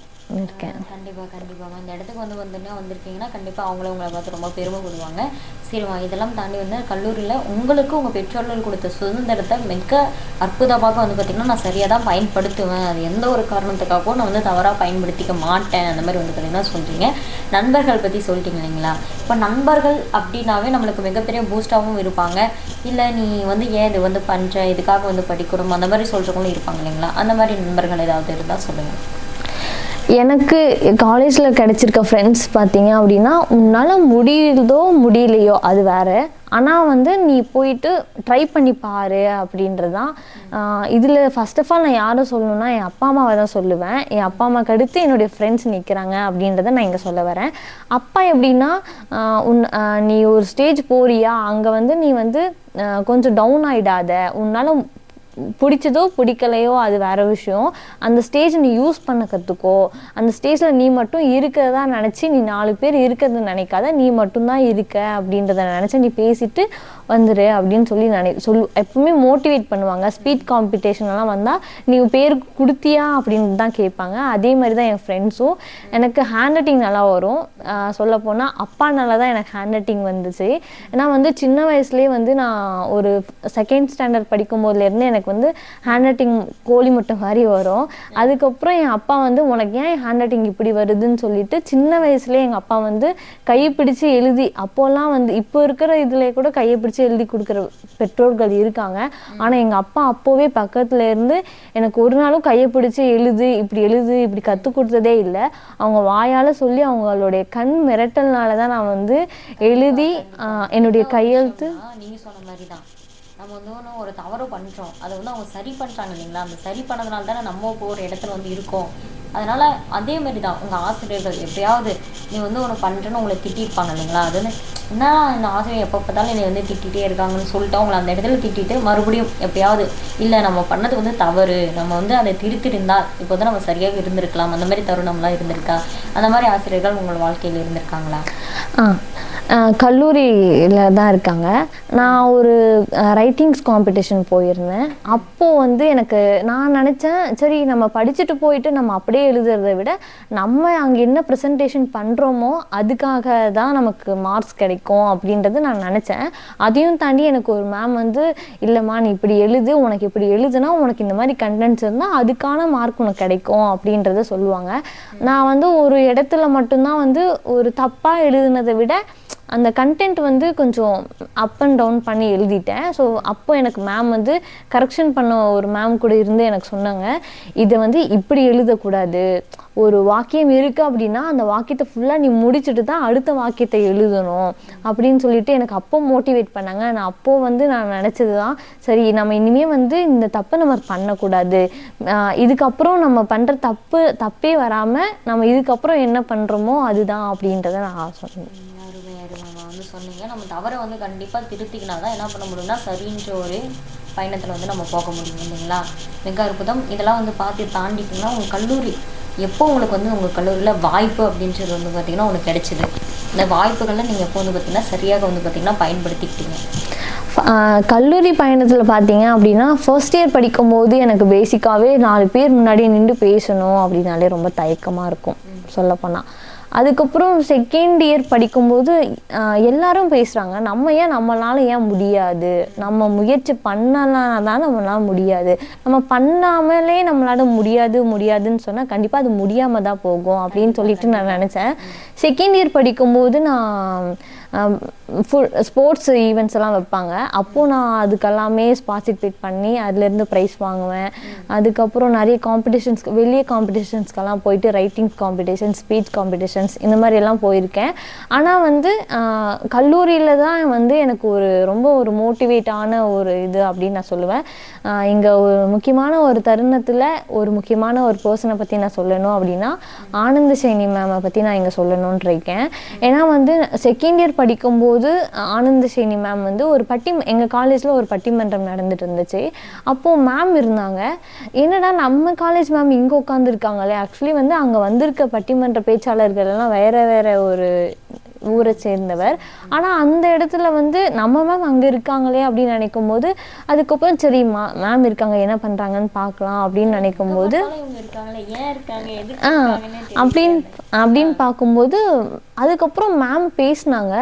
இருக்கேன். கண்டிப்பாக இந்த இடத்துக்கு வந்திருக்கீங்கன்னா கண்டிப்பாக உங்களை பார்த்து ரொம்ப பெருமைப்படுவாங்க. சரிம்மா, இதெல்லாம் தாண்டி வந்து கல்லூரியில் உங்களுக்கு உங்கள் பெற்றோர்கள் கொடுத்த சுதந்திரத்தை மிக அற்புதமாக வந்து பார்த்திங்கன்னா நான் சரியாக தான் பயன்படுத்துவேன். அது எந்த ஒரு காரணத்துக்காகவும் நான் வந்து தவறாக பயன்படுத்திக்க மாட்டேன். அந்த மாதிரி வந்து பார்த்திங்கன்னா சொல்கிறீங்க. நண்பர்கள் பற்றி சொல்லிட்டீங்க இல்லைங்களா? இப்போ நண்பர்கள் அப்படின்னாவே நம்மளுக்கு மிகப்பெரிய பூஸ்டாகவும் இருப்பாங்க. இல்லை நீ வந்து ஏன் இது வந்து பண்ணுற, இதுக்காக வந்து படிக்கணும், அந்த மாதிரி சொல்கிறவங்களும் இருப்பாங்க இல்லைங்களா? அந்த மாதிரி நண்பர்கள் ஏதாவது இருந்தால் சொல்லுங்கள். எனக்கு காலேஜில் கிடச்சிருக்க ஃப்ரெண்ட்ஸ் பார்த்தீங்க அப்படின்னா, உன்னால் முடியுதோ முடியலையோ அது வேறு, ஆனால் வந்து நீ போயிட்டு ட்ரை பண்ணி பாரு அப்படின்றது தான். இதில் ஃபர்ஸ்ட் ஆஃப் ஆல் நான் யாரை சொல்லணும்னா என் அப்பா அம்மாவை தான் சொல்லுவேன். என் அப்பா அம்மாவுக்கு அடுத்து என்னுடைய ஃப்ரெண்ட்ஸ் நிற்கிறாங்க அப்படின்றத நான் இங்கே சொல்ல வரேன். அப்பா எப்படின்னா, நீ ஒரு ஸ்டேஜ் போறியா, அங்கே வந்து நீ வந்து கொஞ்சம் டவுன் ஆகிடாத, உன்னால் பிடிச்சதோ பிடிக்கலையோ அது வேறு விஷயம். அந்த ஸ்டேஜ் நீ யூஸ் பண்ண கற்றுக்கோ. அந்த ஸ்டேஜில் நீ மட்டும் இருக்கிறதா நினச்சி நீ 4 பேர் இருக்கிறது நினைக்காத, நீ மட்டும்தான் இருக்க அப்படின்றத நினச்சி நீ பேசிட்டு வந்துரு அப்படின்னு சொல்லி எப்பவுமே மோட்டிவேட் பண்ணுவாங்க. ஸ்பீட் காம்படிஷன்லாம் வந்தால் நீ பேர் கொடுத்தியா அப்படின்னு தான் கேட்பாங்க. அதே மாதிரி தான் என் ஃப்ரெண்ட்ஸும். எனக்கு ஹேண்ட் ரைட்டிங் நல்லா வரும். சொல்லப்போனால் அப்பானால தான் எனக்கு ஹேண்ட் ரைட்டிங் வந்துச்சு. ஏன்னா வந்து சின்ன வயசுலேயே வந்து நான் ஒரு 2nd ஸ்டாண்டர்ட் படிக்கும் போதுலேருந்து எனக்கு வந்து ஹேண்ட் ரைட்டிங் கோழி முட்டை மாதிரி வரும். அதுக்கப்புறம் என் அப்பா வந்து உனக்கு ஏன் ஹேண்ட் ரைட்டிங் இப்படி வருதுன்னு சொல்லிட்டு சின்ன வயசுலேயே எங்கள் அப்பா வந்து கையை பிடிச்சி எழுதி, அப்போல்லாம் வந்து இப்போ இருக்கிற இதில் கூட கையை பிடிச்சி எழுதி கொடுக்குற பெற்றோர்கள் இருக்காங்க. ஆனால் எங்கள் அப்பா அப்போவே பக்கத்துல இருந்து எனக்கு ஒரு நாளும் கையை பிடிச்சி இப்படி கற்றுக் கொடுத்ததே இல்லை. அவங்க வாயால் சொல்லி அவங்களுடைய கண் மிரட்டல்னால தான் நான் வந்து எழுதி என்னுடைய கையெழுத்து. நீங்கள் சொன்ன மாதிரி தான் நம்ம வந்து ஒரு தவறு பண்ணுறோம், அதை வந்து அவங்க சரி பண்ணுறாங்க இல்லைங்களா? அந்த சரி பண்ணதுனால தானே நம்ம இப்போ ஒரு இடத்துல வந்து இருக்கோம். அதனால் அதே மாதிரி தான் உங்கள் ஆசிரியர்கள் எப்படியாவது நீ வந்து ஒன்று பண்ணுறேன்னு உங்களை திட்டிருப்பாங்க இல்லைங்களா? அது வந்து என்ன இந்த ஆசிரியர் எப்போ பார்த்தாலும் என்னை வந்து திட்டிகிட்டே இருக்காங்கன்னு சொல்லிட்டு அவங்கள அந்த இடத்துல திட்டிட்டு மறுபடியும் எப்படியாவது இல்லை நம்ம பண்ணது வந்து தவறு, நம்ம வந்து அதை திருத்திருந்தால் இப்போ வந்து நம்ம சரியாக இருந்திருக்கலாம், அந்த மாதிரி தருணம்லாம் இருந்திருக்கா? அந்த மாதிரி ஆசிரியர்கள் உங்கள் வாழ்க்கையில் இருந்திருக்காங்களா? கல்லூரியில் தான் இருக்காங்க. நான் ஒரு ரைட்டிங்ஸ் காம்படிஷன் போயிருந்தேன். அப்போது வந்து நான் நினச்சேன், சரி நம்ம படிச்சுட்டு போயிட்டு நம்ம அப்படியே எழுதுறதை விட நம்ம அங்கே என்ன ப்ரெசன்டேஷன் பண்ணுறோமோ அதுக்காக தான் நமக்கு மார்க்ஸ் கிடைக்கும் அப்படின்றது நான் நினச்சேன். அதையும் தாண்டி எனக்கு ஒரு மேம் வந்து, இல்லைம்மா நீ இப்படி எழுது, உனக்கு இப்படி எழுதுனா உனக்கு இந்த மாதிரி கண்டென்ட்ஸ் இருந்தால் அதுக்கான மார்க் உனக்கு கிடைக்கும் அப்படின்றத சொல்லுவாங்க. நான் வந்து ஒரு இடத்துல மட்டும்தான் வந்து ஒரு தப்பாக எழுதுனதை விட அந்த கண்டென்ட் வந்து கொஞ்சம் அப் அண்ட் டவுன் பண்ணி எழுதிட்டேன். ஸோ அப்போ எனக்கு மேம் வந்து கரெக்ஷன் பண்ண ஒரு மேம் கூட இருந்து எனக்கு சொன்னாங்க, இதை வந்து இப்படி எழுதக்கூடாது, ஒரு வாக்கியம் இருக்குது அப்படின்னா அந்த வாக்கியத்தை ஃபுல்லாக நீ முடிச்சுட்டு தான் அடுத்த வாக்கியத்தை எழுதணும் அப்படின்னு சொல்லிட்டு எனக்கு அப்போ மோட்டிவேட் பண்ணாங்க. நான் அப்போது வந்து நான் நினச்சது தான், சரி நம்ம இனிமேல் வந்து இந்த தப்பை நம்ம பண்ணக்கூடாது, இதுக்கப்புறம் நம்ம பண்ணுற தப்பே வராமல் நம்ம இதுக்கப்புறம் என்ன பண்ணுறோமோ அதுதான் அப்படின்றத நான் சொன்னேன். வந்து சொன்னீங்க, நம்ம தவறை வந்து கண்டிப்பாக திருத்திக்கினா தான் என்ன பண்ண முடியும்னா சரின்ற ஒரு பயணத்தில் வந்து நம்ம போக முடியும் இல்லைங்களா? மிக அற்புதம். இதெல்லாம் வந்து பார்த்து தாண்டிட்டிங்கன்னா உங்கள் கல்லூரி எப்போ உங்களுக்கு வந்து உங்கள் கல்லூரியில் வாய்ப்பு அப்படின்றது வந்து பார்த்திங்கன்னா உங்களுக்கு கிடைச்சிது, இந்த வாய்ப்புகளை நீங்கள் எப்போ வந்து பார்த்திங்கன்னா சரியாக வந்து பார்த்திங்கன்னா பயன்படுத்திக்கிட்டீங்க? கல்லூரி பயணத்தில் பார்த்தீங்க அப்படின்னா ஃபர்ஸ்ட் இயர் படிக்கும்போது எனக்கு பேசிக்காகவே 4 பேர் முன்னாடி நின்று பேசணும் அப்படின்னாலே ரொம்ப தயக்கமாக இருக்கும் சொல்லப்போனால். அதுக்கப்புறம் செகண்ட் இயர் படிக்கும்போது எல்லாரும் பேசுகிறாங்க, நம்மளால ஏன் முடியாது, நம்ம முயற்சி பண்ணலாம் தான் நம்மளால முடியாது, நம்ம பண்ணாமலே நம்மளால முடியாதுன்னு சொன்னால் கண்டிப்பாக அது முடியாமல் தான் போகும் அப்படின்னு சொல்லிட்டு நான் நினச்சேன். செகண்ட் இயர் படிக்கும்போது நான் ஸ்போர்ட்ஸ் ஈவெண்ட்ஸ் எல்லாம் வைப்பாங்க, அப்போது நான் அதுக்கெல்லாமே பார்ட்டிசிபேட் பண்ணி அதுலேருந்து ப்ரைஸ் வாங்குவேன். அதுக்கப்புறம் நிறைய வெளியே காம்படிஷன்ஸ்க்கெல்லாம் போயிட்டு ரைட்டிங் காம்படிஷன்ஸ், ஸ்பீச் காம்படிஷன்ஸ் இந்த மாதிரி எல்லாம் போயிருக்கேன். ஆனால் வந்து கல்லூரியில் தான் வந்து எனக்கு ரொம்ப ஒரு மோட்டிவேட்டான ஒரு இது அப்படின்னு நான் சொல்லுவேன். இங்கே ஒரு முக்கியமான ஒரு தருணத்தில் ஒரு முக்கியமான ஒரு பர்சனை பற்றி நான் சொல்லணும் அப்படின்னா ஆனந்தசேனி மேமை பற்றி நான் இங்கே சொல்லணும்னு இருக்கேன். ஏன்னா வந்து செகண்ட் இயர் படிக்கும்போது ஆனந்தசேனி மேம் வந்து எங்கள் காலேஜில் ஒரு பட்டிமன்றம் நடந்துட்டு இருந்துச்சு. அப்போது மேம் இருந்தாங்க, என்னடா நம்ம காலேஜ் மேம் இங்கே உட்காந்துருக்காங்களே, ஆக்சுவலி வந்து அங்கே வந்திருக்க பட்டிமன்ற பேச்சாளர்கள் எல்லாம் வேற ஒரு ஊரை சேர்ந்தவர், ஆனால் அந்த இடத்துல வந்து நம்ம மேம் அங்கே இருக்காங்களே அப்படின்னு நினைக்கும் போது, அதுக்கப்புறம் சரி மேம் இருக்காங்க என்ன பண்ணுறாங்கன்னு பார்க்கலாம் அப்படின்னு நினைக்கும் போது அப்படின்னு பார்க்கும்போது அதுக்கப்புறம் மேம் பேசினாங்க.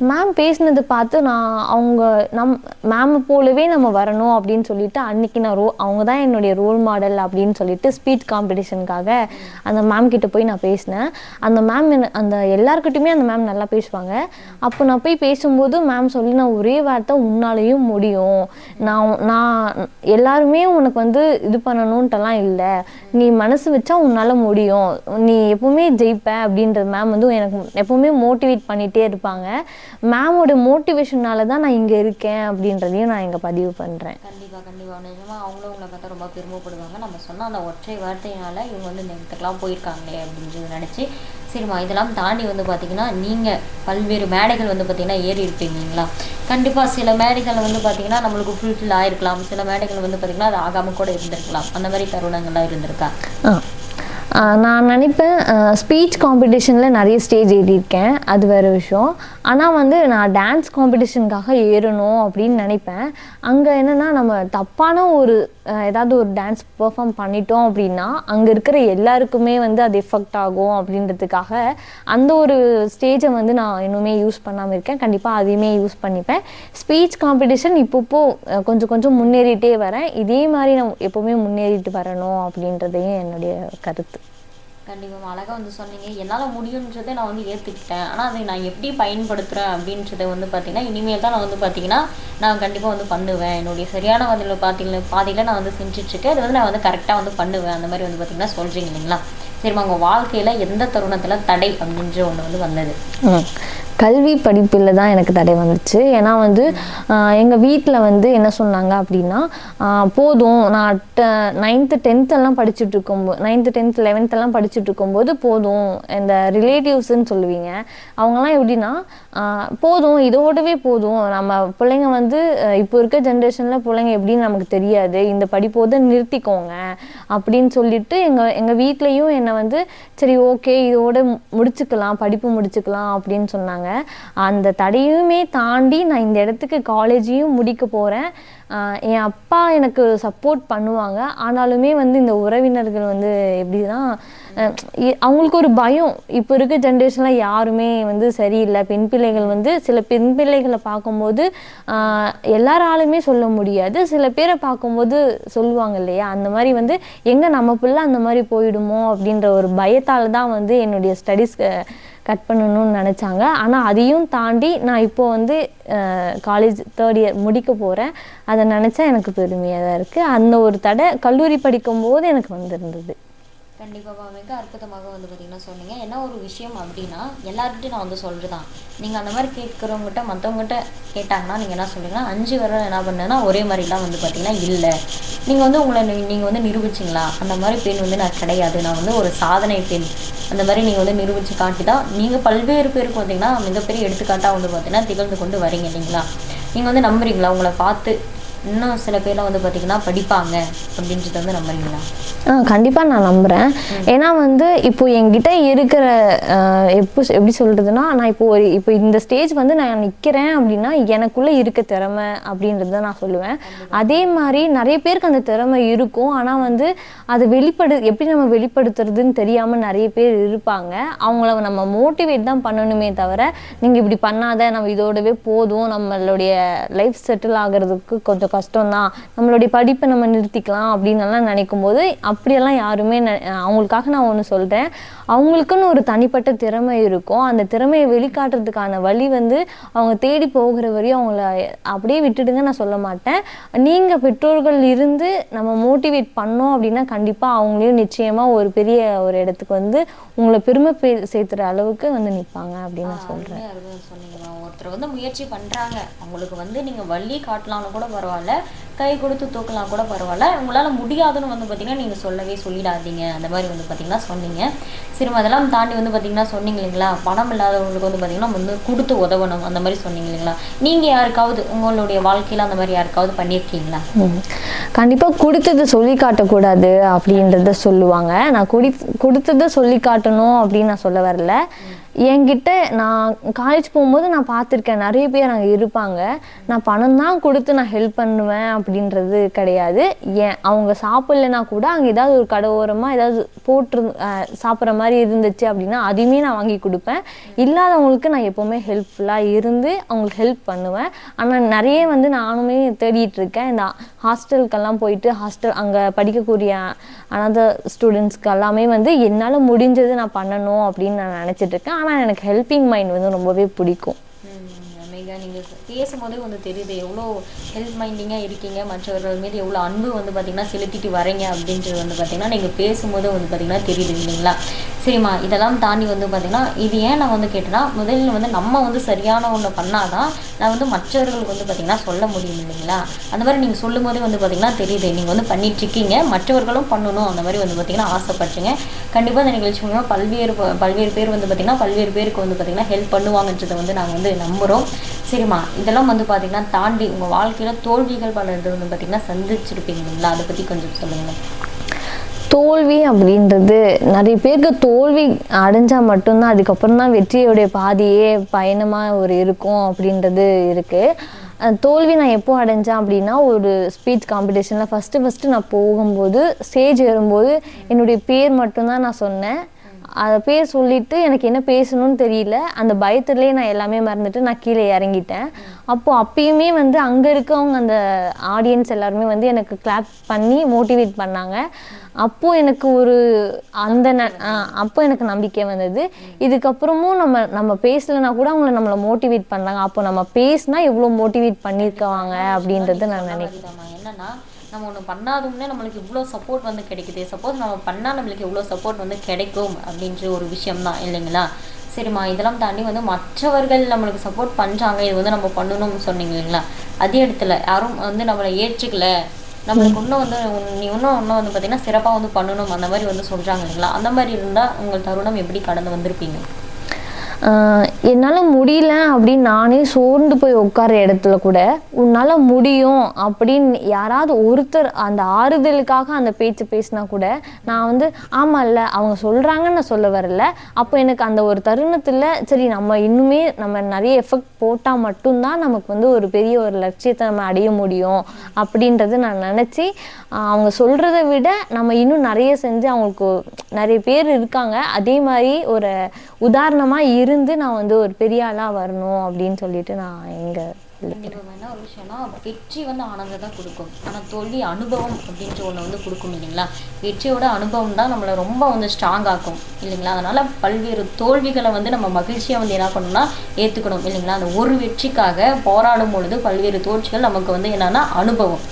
மேம் பேசினது பார்த்து நான் மேம் போலவே நம்ம வரணும் அப்படின்னு சொல்லிட்டு அன்னைக்கு நான் அவங்க தான் என்னுடைய ரோல் மாடல் அப்படின்னு சொல்லிட்டு ஸ்பீச் காம்படிஷனுக்காக அந்த மேம் கிட்ட போய் நான் பேசினேன். அந்த மேம் அந்த எல்லாருக்கிட்டையுமே அந்த மேம் நல்லா பேசுவாங்க. அப்போ நான் போய் பேசும்போது மேம் சொல்லி, நான் ஒரே வார்த்தை, உன்னாலையும் முடியும், நான் எல்லாருமே உனக்கு வந்து இது பண்ணணுன்ட்டெல்லாம் இல்லை, நீ மனசு வச்சா உன்னால் முடியும், நீ எப்பவுமே ஜெயிப்ப அப்படின்றது மேம் வந்து எனக்கு எப்பவுமே மோட்டிவேட் பண்ணிகிட்டே இருப்பாங்க. மேமோட மோட்டிவேஷனால தான் நான் இங்கே இருக்கேன் அப்படின்றதையும் நான் இங்கே பதிவு பண்ணுறேன். கண்டிப்பாக நிஜமாக அவங்களும் உங்களை பார்த்தா ரொம்ப பெருமைப்படுவாங்க. நம்ம சொன்னால் அந்த ஒற்றை வார்த்தையினால இவங்க வந்து இந்த இடத்துக்குலாம் போயிருக்காங்களே அப்படின்றது நினச்சி. சரிம்மா, இதெல்லாம் தாண்டி வந்து பார்த்திங்கன்னா நீங்கள் பல்வேறு மேடைகள் வந்து பார்த்திங்கன்னா ஏறி இருப்பீங்களா? கண்டிப்பாக சில மேடைகள் வந்து பார்த்திங்கன்னா நம்மளுக்கு ஃபுல்ஃபில் ஆகிருக்கலாம், சில மேடைகள் வந்து பார்த்திங்கன்னா அது ஆகாமல் கூட இருந்திருக்கலாம். அந்த மாதிரி தருணங்கள்லாம் இருந்திருக்கா? நான் நினைப்பேன் ஸ்பீச் காம்படிஷனில் நிறைய ஸ்டேஜ் ஏறியிருக்கேன், அது வேறு விஷயம். ஆனால் வந்து நான் டான்ஸ் காம்படிஷனுக்காக ஏறணும் அப்படின்னு நினைப்பேன். அங்கே என்னென்னா நம்ம தப்பான ஏதாவது ஒரு டான்ஸ் பெர்ஃபார்ம் பண்ணிட்டோம் அப்படின்னா அங்கே இருக்கிற எல்லாருக்குமே வந்து அது எஃபெக்ட் ஆகும் அப்படின்றதுக்காக அந்த ஒரு ஸ்டேஜை வந்து நான் இன்னுமே யூஸ் பண்ணாமல் இருக்கேன். கண்டிப்பாக அதையுமே யூஸ் பண்ணிப்பேன். ஸ்பீச் காம்படிஷன் இப்போப்போ கொஞ்சம் முன்னேறிட்டே வரேன். இதே மாதிரி நான் எப்போவுமே முன்னேறிட்டு வரணும் அப்படின்றதையும் என்னுடைய கருத்து. கண்டிப்பாக அழகாக வந்து சொன்னீங்க. என்னால் முடியுன்றதை நான் வந்து ஏற்றுக்கிட்டேன், ஆனால் அதை நான் எப்படி பயன்படுத்துகிறேன் அப்படின்றத வந்து பார்த்திங்கன்னா இனிமேல் தான் நான் வந்து பார்த்திங்கன்னா நான் கண்டிப்பாக வந்து பண்ணுவேன். என்னுடைய சரியான பாதையில் நான் வந்து செஞ்சிட்ருக்கேன், அது வந்து நான் வந்து கரெக்டாக வந்து பண்ணுவேன். அந்த மாதிரி வந்து பார்த்திங்கன்னா சொல்கிறீங்க இல்லைங்களா? சரிம்மா, உங்கள் வாழ்க்கையில் எந்த தருணத்தில் தடை அப்படின்ற ஒன்று வந்து வந்தது? கல்வி படிப்பில் தான் எனக்கு தடை வந்துச்சு. ஏன்னா வந்து எங்கள் வீட்டில் வந்து என்ன சொன்னாங்க அப்படின்னா, போதும், நான் 9th 10th எல்லாம் படிச்சுட்டு இருக்கும்போது 9th 10th 11th எல்லாம் படிச்சுட்டு இருக்கும்போது போதும், இந்த ரிலேட்டிவ்ஸ்ன்னு சொல்லுவீங்க அவங்கெல்லாம் எப்படின்னா, போதும் இதோடவே போதும், நம்ம பிள்ளைங்க வந்து இப்போ இருக்க ஜென்ரேஷனில் பிள்ளைங்க எப்படின்னு நமக்கு தெரியாது, இந்த படிப்போது நிறுத்திக்கோங்க அப்படின்னு சொல்லிட்டு எங்கள் வீட்லேயும் என்னை வந்து சரி ஓகே இதோட படிப்பு முடிச்சுக்கலாம் அப்படின்னு சொன்னாங்க. அந்த தடையுமே தாண்டி நான் இந்த இடத்துக்கு காலேஜையும் முடிக்க போகிறேன். என் அப்பா எனக்கு சப்போர்ட் பண்ணுவாங்க. ஆனாலுமே வந்து இந்த உறவினர்கள் வந்து எப்படின்னா, அவங்களுக்கு ஒரு பயம். இப்போ இருக்க ஜென்ரேஷனில் யாருமே வந்து சரியில்லை. பெண் பிள்ளைகள் வந்து சில பெண் பிள்ளைகளை பார்க்கும்போது எல்லாராலுமே சொல்ல முடியாது, சில பேரை பார்க்கும்போது சொல்லுவாங்க இல்லையா, அந்த மாதிரி வந்து எங்கே நம்ம பிள்ளை அந்த மாதிரி போயிடுமோ அப்படின்ற ஒரு பயத்தால் தான் வந்து என்னுடைய ஸ்டடீஸ் கட் பண்ணணும்னு நினச்சாங்க. ஆனால் அதையும் தாண்டி நான் இப்போது வந்து காலேஜ் 3rd இயர் முடிக்க போகிறேன். அதை நினச்சா எனக்கு பெருமையாக தான் இருக்குது. அந்த ஒரு தடை கல்லூரி படிக்கும்போது எனக்கு வந்திருந்தது. கண்டிப்பாக மிக அற்புதமாக வந்து பார்த்தீங்கன்னா சொன்னீங்க. என்ன ஒரு விஷயம் அப்படின்னா, எல்லார்கிட்டையும் நான் வந்து சொல்கிறதான், நீங்கள் அந்த மாதிரி கேட்குறவங்ககிட்ட மற்றவங்ககிட்ட கேட்டாங்கன்னா நீங்கள் என்ன சொல்றீங்கன்னா, 5 விரல் என்ன பண்ணேன்னா ஒரே மாதிரிலாம் வந்து பார்த்தீங்கன்னா இல்லை, நீங்கள் வந்து உங்களை நீங்கள் வந்து நிரூபிச்சிங்களா, அந்த மாதிரி பெண் வந்து நான் கிடையாது, நான் வந்து ஒரு சாதனை பெண், அந்த மாதிரி நீங்கள் வந்து நிரூபித்து காட்டி தான் நீங்கள் பல்வேறு பேருக்கு வந்தீங்கன்னா மிகப்பெரிய எடுத்துக்காட்டாக வந்து பார்த்தீங்கன்னா திகழ்ந்து கொண்டு வரீங்க இல்லைங்களா. நீங்கள் வந்து நம்புறீங்களா உங்களை பார்த்து இன்னும் சில பேர்லாம் வந்து பார்த்தீங்கன்னா படிப்பாங்க அப்படின்றது வந்து நம்புறீங்களா? கண்டிப்பாக நான் நம்புகிறேன். ஏன்னா வந்து இப்போ என்கிட்ட இருக்கிற எப்படி சொல்கிறதுனா, நான் இப்போ இந்த ஸ்டேஜ் வந்து நான் நிற்கிறேன் அப்படின்னா எனக்குள்ளே இருக்க திறமை அப்படின்றத நான் சொல்லுவேன். அதே மாதிரி நிறைய பேருக்கு அந்த திறமை இருக்கும். ஆனால் வந்து அதை எப்படி நம்ம வெளிப்படுத்துறதுன்னு தெரியாமல் நிறைய பேர் இருப்பாங்க. அவங்கள நம்ம மோட்டிவேட் தான் பண்ணணுமே தவிர, நீங்கள் இப்படி பண்ணாத, நம்ம இதோடவே போதும், நம்மளுடைய லைஃப் செட்டில் ஆகிறதுக்கு கொஞ்சம் கஷ்டம்தான், நம்மளுடைய படிப்பை நம்ம நிறுத்திக்கலாம் அப்படின்னலாம் நினைக்கும் போது அப்படியெல்லாம் யாருமே அவங்களுக்காக நான் ஒன்று சொல்கிறேன், அவங்களுக்குன்னு ஒரு தனிப்பட்ட திறமை இருக்கும். அந்த திறமையை வெளிக்காட்டுறதுக்கான வழி வந்து அவங்க தேடி போகிற வரையும் அவங்கள அப்படியே விட்டுடுங்க நான் சொல்ல மாட்டேன். நீங்கள் பெற்றோர்கள் இருந்து நம்ம மோட்டிவேட் பண்ணோம் அப்படின்னா கண்டிப்பாக அவங்களையும் நிச்சயமாக ஒரு பெரிய ஒரு இடத்துக்கு வந்து உங்களை பெருமை சேர்த்துற அளவுக்கு வந்து நிற்பாங்க அப்படின்னு நான் சொல்கிறேன். சொன்னீங்களா, ஒருத்தர் வந்து முயற்சி பண்ணுறாங்க, அவங்களுக்கு வந்து நீங்கள் வழி காட்டலாம்னு கூட பரவாயில்ல, கை கொடுத்து தூக்கலாம் கூட பரவாயில்ல, உங்களால் முடியாதுன்னு வந்து பார்த்தீங்கன்னா நீங்கள் சொல்லிடாதீங்க, அந்த மாதிரி வந்து பார்த்தீங்கன்னா சொன்னீங்க. சரி, அதெல்லாம் தாண்டி வந்து பார்த்தீங்கன்னா சொன்னீங்க இல்லைங்களா, பணம் இல்லாதவங்களுக்கு வந்து பார்த்தீங்கன்னா வந்து கொடுத்து உதவணும் அந்த மாதிரி சொன்னீங்க இல்லைங்களா. நீங்கள் யாருக்காவது உங்களுடைய வாழ்க்கையில் அந்த மாதிரி யாருக்காவது பண்ணியிருக்கீங்களா? கண்டிப்பாக கொடுத்ததை சொல்லி காட்டக்கூடாது அப்படின்றத சொல்லுவாங்க. நான் கொடுத்ததை சொல்லி காட்டணும் அப்படின்னு நான் சொல்ல வரல. என்கிட்ட நான் காலேஜ் போகும்போது நான் பார்த்துருக்கேன், நிறைய பேர் அங்கே இருப்பாங்க, நான் பணம் தான் கொடுத்து நான் ஹெல்ப் பண்ணுவேன் அப்படின்றது கிடையாது. அவங்க சாப்பிட்லனா கூட அங்கே ஏதாவது ஒரு கடை ஓரமாக ஏதாவது போட்டு சாப்பிட்ற மாதிரி இருந்துச்சு அப்படின்னா அதையுமே நான் வாங்கி கொடுப்பேன். இல்லாதவங்களுக்கு நான் எப்போவுமே ஹெல்ப்ஃபுல்லாக இருந்து அவங்களுக்கு ஹெல்ப் பண்ணுவேன். ஆனால் நிறைய வந்து நானுமே தேடிட்டு இருக்கேன். இந்த ஹாஸ்டலுக்கெல்லாம் போயிட்டு அங்கே படிக்கக்கூடிய அனாதை ஸ்டூடெண்ட்ஸ்க்கு எல்லாமே வந்து என்னால் முடிஞ்சது நான் பண்ணணும் அப்படின்னு நான் நினச்சிட்டு இருக்கேன். ஆனால் எனக்கு ஹெல்பிங் மைண்ட் வந்து ரொம்பவே பிடிக்கும். நீங்கள் பேசும்போதே வந்து தெரியுது எவ்வளோ ஹெல்ப் மைண்டிங்காக இருக்கீங்க, மற்றவர்கள் மீது எவ்வளோ அன்பு வந்து பார்த்திங்கன்னா செலுத்திட்டு வரீங்க அப்படின்றது வந்து பார்த்திங்கன்னா நீங்கள் பேசும்போது வந்து பார்த்திங்கன்னா தெரியுது இல்லைங்களா. சரிம்மா, இதெல்லாம் தாண்டி வந்து பார்த்திங்கன்னா இது ஏன் நான் வந்து கேட்டேன்னா, முதல்ல வந்து நம்ம வந்து சரியான ஒன்று பண்ணாதான் நான் வந்து மற்றவர்களுக்கு வந்து பார்த்திங்கன்னா சொல்ல முடியும் இல்லைங்களா. அந்த மாதிரி நீங்கள் சொல்லும் போதே வந்து பார்த்திங்கன்னா தெரியுது நீங்கள் வந்து பண்ணிகிட்ருக்கீங்க, மற்றவர்களும் பண்ணணும் அந்த மாதிரி வந்து பார்த்திங்கன்னா ஆசைப்பட்டுங்க. கண்டிப்பாக இந்த நிகழ்ச்சி மூலமாக பல்வேறு பேர் வந்து பார்த்திங்கன்னா பல்வேறு பேருக்கு வந்து பார்த்திங்கன்னா ஹெல்ப் பண்ணுவாங்கன்றதை வந்து நாங்கள் வந்து நம்புகிறோம். சரிம்மா, இதெல்லாம் வந்து பார்த்திங்கன்னா தாண்டி உங்கள் வாழ்க்கையில் தோல்விகள் பல இது வந்து பார்த்திங்கன்னா சந்திச்சிருப்பீங்க இல்லைங்களா, அதை பற்றி கொஞ்சம் சொல்லுங்களேன். தோல்வி அப்படின்றது நிறைய பேருக்கு தோல்வி அடைஞ்சால் மட்டும்தான் அதுக்கப்புறம் தான் வெற்றியோடைய பாதியே பயணமாக இருக்கும் அப்படின்றது இருக்குது. தோல்வி நான் எப்போ அடைஞ்சேன் அப்படின்னா, ஒரு ஸ்பீச் காம்படிஷனில் ஃபஸ்ட்டு நான் போகும்போது ஸ்டேஜ் ஏறும்போது என்னுடைய பேர் மட்டும்தான் நான் சொன்னேன். அதை பேர் சொல்லிவிட்டு எனக்கு என்ன பேசணும்னு தெரியல, அந்த பயத்துலேயே நான் எல்லாமே மறந்துட்டு நான் கீழே இறங்கிட்டேன். அப்பயுமே வந்து அங்கே இருக்கவங்க அந்த ஆடியன்ஸ் எல்லாருமே வந்து எனக்கு கிளாப் பண்ணி மோட்டிவேட் பண்ணாங்க. அப்போது எனக்கு அப்போ எனக்கு நம்பிக்கை வந்தது. இதுக்கப்புறமும் நம்ம பேசலைன்னா கூட அவங்கள நம்மளை மோட்டிவேட் பண்ணுறாங்க, அப்போ நம்ம பேசினா எவ்வளோ மோட்டிவேட் பண்ணியிருக்காங்க அப்படின்றத நான் நினைக்கிறேன். என்னன்னா, நம்ம ஒன்று பண்ணாதுன்னே நம்மளுக்கு இவ்வளோ சப்போர்ட் வந்து கிடைக்குது, சப்போஸ் நம்ம பண்ணால் நம்மளுக்கு எவ்வளோ சப்போர்ட் வந்து கிடைக்கும் அப்படின்ற ஒரு விஷயம்தான் இல்லைங்களா. சரிம்மா, இதெல்லாம் தாண்டி வந்து மற்றவர்கள் நம்மளுக்கு சப்போர்ட் பண்ணுறாங்க, இது வந்து நம்ம பண்ணணும்னு சொன்னீங்க இல்லைங்களா. அதே இடத்துல யாரும் வந்து நம்மளை ஏற்றுக்கல, நம்மளுக்கு இன்னும் வந்து நீ இன்னும் வந்து பார்த்திங்கன்னா சிறப்பாக வந்து பண்ணணும் அந்த மாதிரி வந்து சொல்கிறாங்க இல்லைங்களா. அந்த மாதிரி இருந்தால் உங்கள் தருணம் எப்படி கடந்து வந்திருப்பீங்க? என்னால் முடியல அப்படின்னு நானே சோர்ந்து போய் உட்கார இடத்துல கூட உன்னால் முடியும் அப்படின்னு யாராவது ஒருத்தர் அந்த ஆறுதலுக்காக அந்த பேச்சு பேசினா கூட நான் வந்து ஆமாம் இல்லை அவங்க சொல்கிறாங்கன்னு நான் சொல்ல வரல. அப்போ எனக்கு அந்த ஒரு தருணத்தில் சரி நம்ம இன்னுமே நம்ம நிறைய எஃபெக்ட் போட்டால் மட்டும்தான் நமக்கு வந்து ஒரு பெரிய ஒரு லட்சியத்தை நம்ம அடைய முடியும் அப்படின்றத நான் நினச்சி அவங்க சொல்கிறத விட நம்ம இன்னும் நிறைய செஞ்சு அவங்களுக்கு நிறைய பேர் இருக்காங்க அதே மாதிரி ஒரு உதாரணமாக இருந்து நான் வந்து ஒரு பெரிய ஆளாக வரணும் அப்படின்னு சொல்லிட்டு நான் எங்கள் ஒரு விஷயம்னா, வெற்றி வந்து ஆனந்தம் தான் கொடுக்கும், ஆனால் தோல்வி அனுபவம் அப்படின்ற ஒன்று வந்து கொடுக்கும் இல்லைங்களா. வெற்றியோட அனுபவம் தான் நம்மளை ரொம்ப வந்து ஸ்ட்ராங் ஆக்கும் இல்லைங்களா. அதனால பல்வேறு தோல்விகளை வந்து நம்ம மகிழ்ச்சியாக வந்து என்ன பண்ணணும்னா ஏற்றுக்கணும் இல்லைங்களா. அந்த ஒரு வெற்றிக்காக போராடும் பொழுது பல்வேறு தோல்விகள் நமக்கு வந்து என்னன்னா அனுபவம்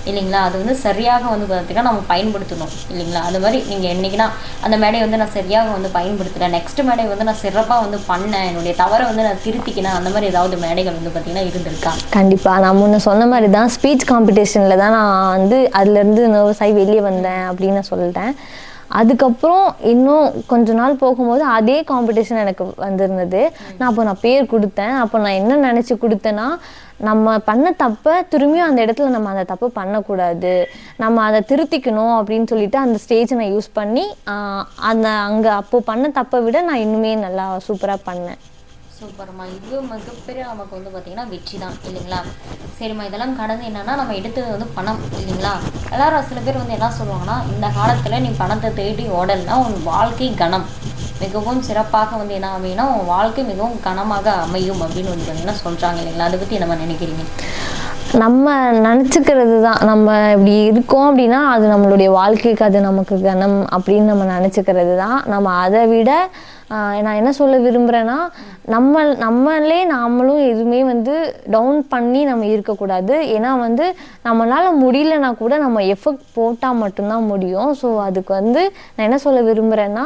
இல்லைங்களா. அது வந்து சரியாக வந்து பார்த்திங்கன்னா நம்ம பயன்படுத்தணும் இல்லைங்களா. அது மாதிரி நீங்கள் என்றைக்குனா அந்த மேடையை வந்து நான் சரியாக வந்து பயன்படுத்துகிறேன், நெக்ஸ்ட் மேடை வந்து நான் சிறப்பாக வந்து பண்ணேன், என்னுடைய தவறை வந்து நான் திருத்திக்கினேன், அந்த மாதிரி ஏதாவது மேடைகள் வந்து பார்த்திங்கன்னா இருந்திருக்கா? கண்டிப்பாக. நான் முன்ன சொன்ன மாதிரி தான் ஸ்பீச் காம்படிஷனில் தான் நான் வந்து அதுலேருந்து நர்வஸ் ஆகி வெளியே வந்தேன் அப்படின்னு நான் சொல்லிட்டேன். அதுக்கப்புறம் இன்னும் கொஞ்ச நாள் போகும்போது அதே காம்படிஷன் எனக்கு வந்திருந்தது. நான் பேர் கொடுத்தேன். அப்போ நான் என்ன நினச்சி கொடுத்தேன்னா, நம்ம பண்ண தப்பை திரும்பியும் அந்த இடத்துல நம்ம அந்த தப்பு பண்ணக்கூடாது, நம்ம அதை திருத்திக்கணும் அப்படின்னு சொல்லிட்டு அந்த ஸ்டேஜை நான் யூஸ் பண்ணி அங்கே அப்போது பண்ண தப்பை விட நான் இன்னுமே நல்லா சூப்பராக பண்ணேன். சூப்பர்மா. இது மிகப்பெரிய நமக்கு வந்து பார்த்திங்கன்னா வெற்றி தான் இல்லைங்களா. சரிம்மா, இதெல்லாம் கடந்து என்னென்னா நம்ம எடுத்தது வந்து பணம் இல்லைங்களா. எல்லாரும் சில பேர் வந்து என்ன சொல்லுவாங்கன்னா, இந்த காலத்தில் நீ பணத்தை தேடி ஓடலைன்னா உன் வாழ்க்கை கனம் மிகவும் சிறப்பாக வந்து என்ன அமையும்னா உன் வாழ்க்கை மிகவும் கனமாக அமையும் அப்படின்னு வந்து பார்த்திங்கன்னா சொல்கிறாங்க இல்லைங்களா. அதை பற்றி என்ன நினைக்கிறீங்க? நம்ம நினச்சிக்கிறது தான், நம்ம இப்படி இருக்கோம் அப்படின்னா அது நம்மளுடைய வாழ்க்கைக்கு அது நமக்கு கனம் அப்படின்னு நம்ம நினச்சிக்கிறது தான். நம்ம அதை விட நான் என்ன சொல்ல விரும்புகிறேன்னா, நாமளும் எதுவுமே வந்து டவுன் பண்ணி நம்ம இருக்கக்கூடாது. ஏன்னா வந்து நம்மளால் முடியலன்னா கூட நம்ம எஃபர்ட் போட்டால் மட்டும்தான் முடியும். ஸோ அதுக்கு வந்து நான் என்ன சொல்ல விரும்புகிறேன்னா,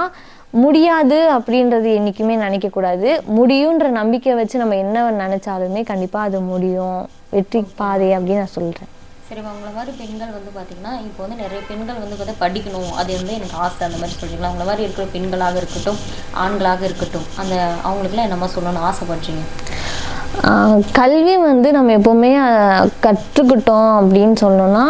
முடியாது அப்படின்றது என்றைக்குமே நினைக்கக்கூடாது. முடியுன்ற நம்பிக்கை வச்சு நம்ம என்ன நினச்சாலுமே கண்டிப்பாக அது முடியும், வெற்றி பாதை அப்படின்னு நான் சொல்கிறேன். சரிம்மா, உங்களை மாதிரி பெண்கள் வந்து பார்த்திங்கன்னா இப்போ வந்து நிறைய பெண்கள் வந்து பார்த்தா படிக்கணும், அது வந்து எனக்கு ஆசை அந்த மாதிரி சொல்கிறீங்களா. உங்களை மாதிரி இருக்கிற பெண்களாக இருக்கட்டும் ஆண்களாக இருக்கட்டும், அந்த அவங்களுக்குலாம் என்னம்மா சொல்லணும்னு ஆசைப்படுறீங்க? கல்வி வந்து நம்ம எப்போவுமே கற்றுக்கிட்டோம் அப்படின்னு சொல்லணும்னா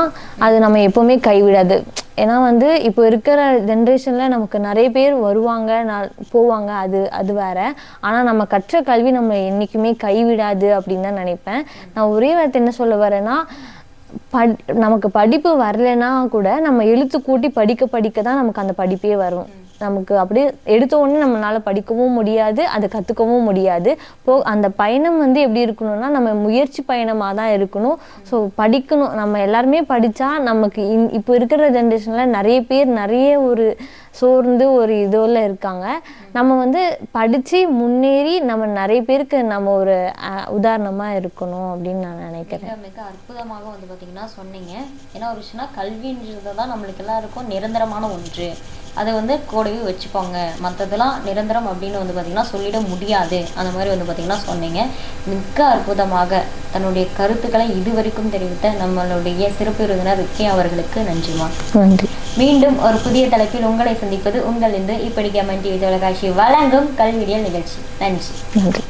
அது நம்ம எப்போவுமே கைவிடாது. ஏன்னா வந்து இப்போ இருக்கிற ஜென்ரேஷனில் நமக்கு நிறைய பேர் வருவாங்க போவாங்க, அது வேற. ஆனால் நம்ம கற்ற கல்வி நம்ம என்றைக்குமே கைவிடாது அப்படின்னு தான் நினைப்பேன். நான் ஒரே வார்த்தை என்ன சொல்ல வரேன்னா, நமக்கு படிப்பு வரலைன்னா கூட நம்ம எழுத்து கூட்டி படிக்க தான் நமக்கு அந்த படிப்பே வரும். நமக்கு அப்படியே எடுத்த உடனே நம்மளால படிக்கவும் முடியாது, அதை கற்றுக்கவும் முடியாது. அந்த பயணம் வந்து எப்படி இருக்கணும்னா நம்ம முயற்சி பயணமாக தான் இருக்கணும். ஸோ படிக்கணும், நம்ம எல்லாருமே படித்தா நமக்கு இப்போ இருக்கிற ஜென்ரேஷனில் நிறைய பேர் நிறைய ஒரு சோர்ந்து ஒரு இதோல இருக்காங்க. நம்ம வந்து படித்து முன்னேறி நம்ம நிறைய பேருக்கு நம்ம ஒரு உதாரணமாக இருக்கணும் அப்படின்னு நான் நினைக்கிறேன். மிக அற்புதமாக வந்து பார்த்திங்கன்னா சொன்னீங்க. ஏன்னா ஒரு விஷயம்னா கல்வின்றது தான் நம்மளுக்கு எல்லாருக்கும் நிரந்தரமான ஒன்று, அதை வந்து கூடவே வச்சுப்பாங்க, மற்றதெல்லாம் நிரந்தரம் அப்படின்னு வந்து பார்த்திங்கன்னா சொல்லிட முடியாது. அந்த மாதிரி வந்து பார்த்திங்கன்னா சொன்னீங்க. மிக அற்புதமாக தன்னுடைய கருத்துக்களை இதுவரைக்கும் தெரிவித்த நம்மளுடைய சிறப்பு விருந்தினர் ருக்கி அவர்களுக்கு நன்றிமா. நன்றி. மீண்டும் ஒரு புதிய தலைப்பில் உங்களை சந்திப்பது உங்கள் இப்படிக்கு அம்மன் டிவி தொலைக்காட்சி வழங்கும் கல்வியியல் நிகழ்ச்சி. நன்றி. நன்றி.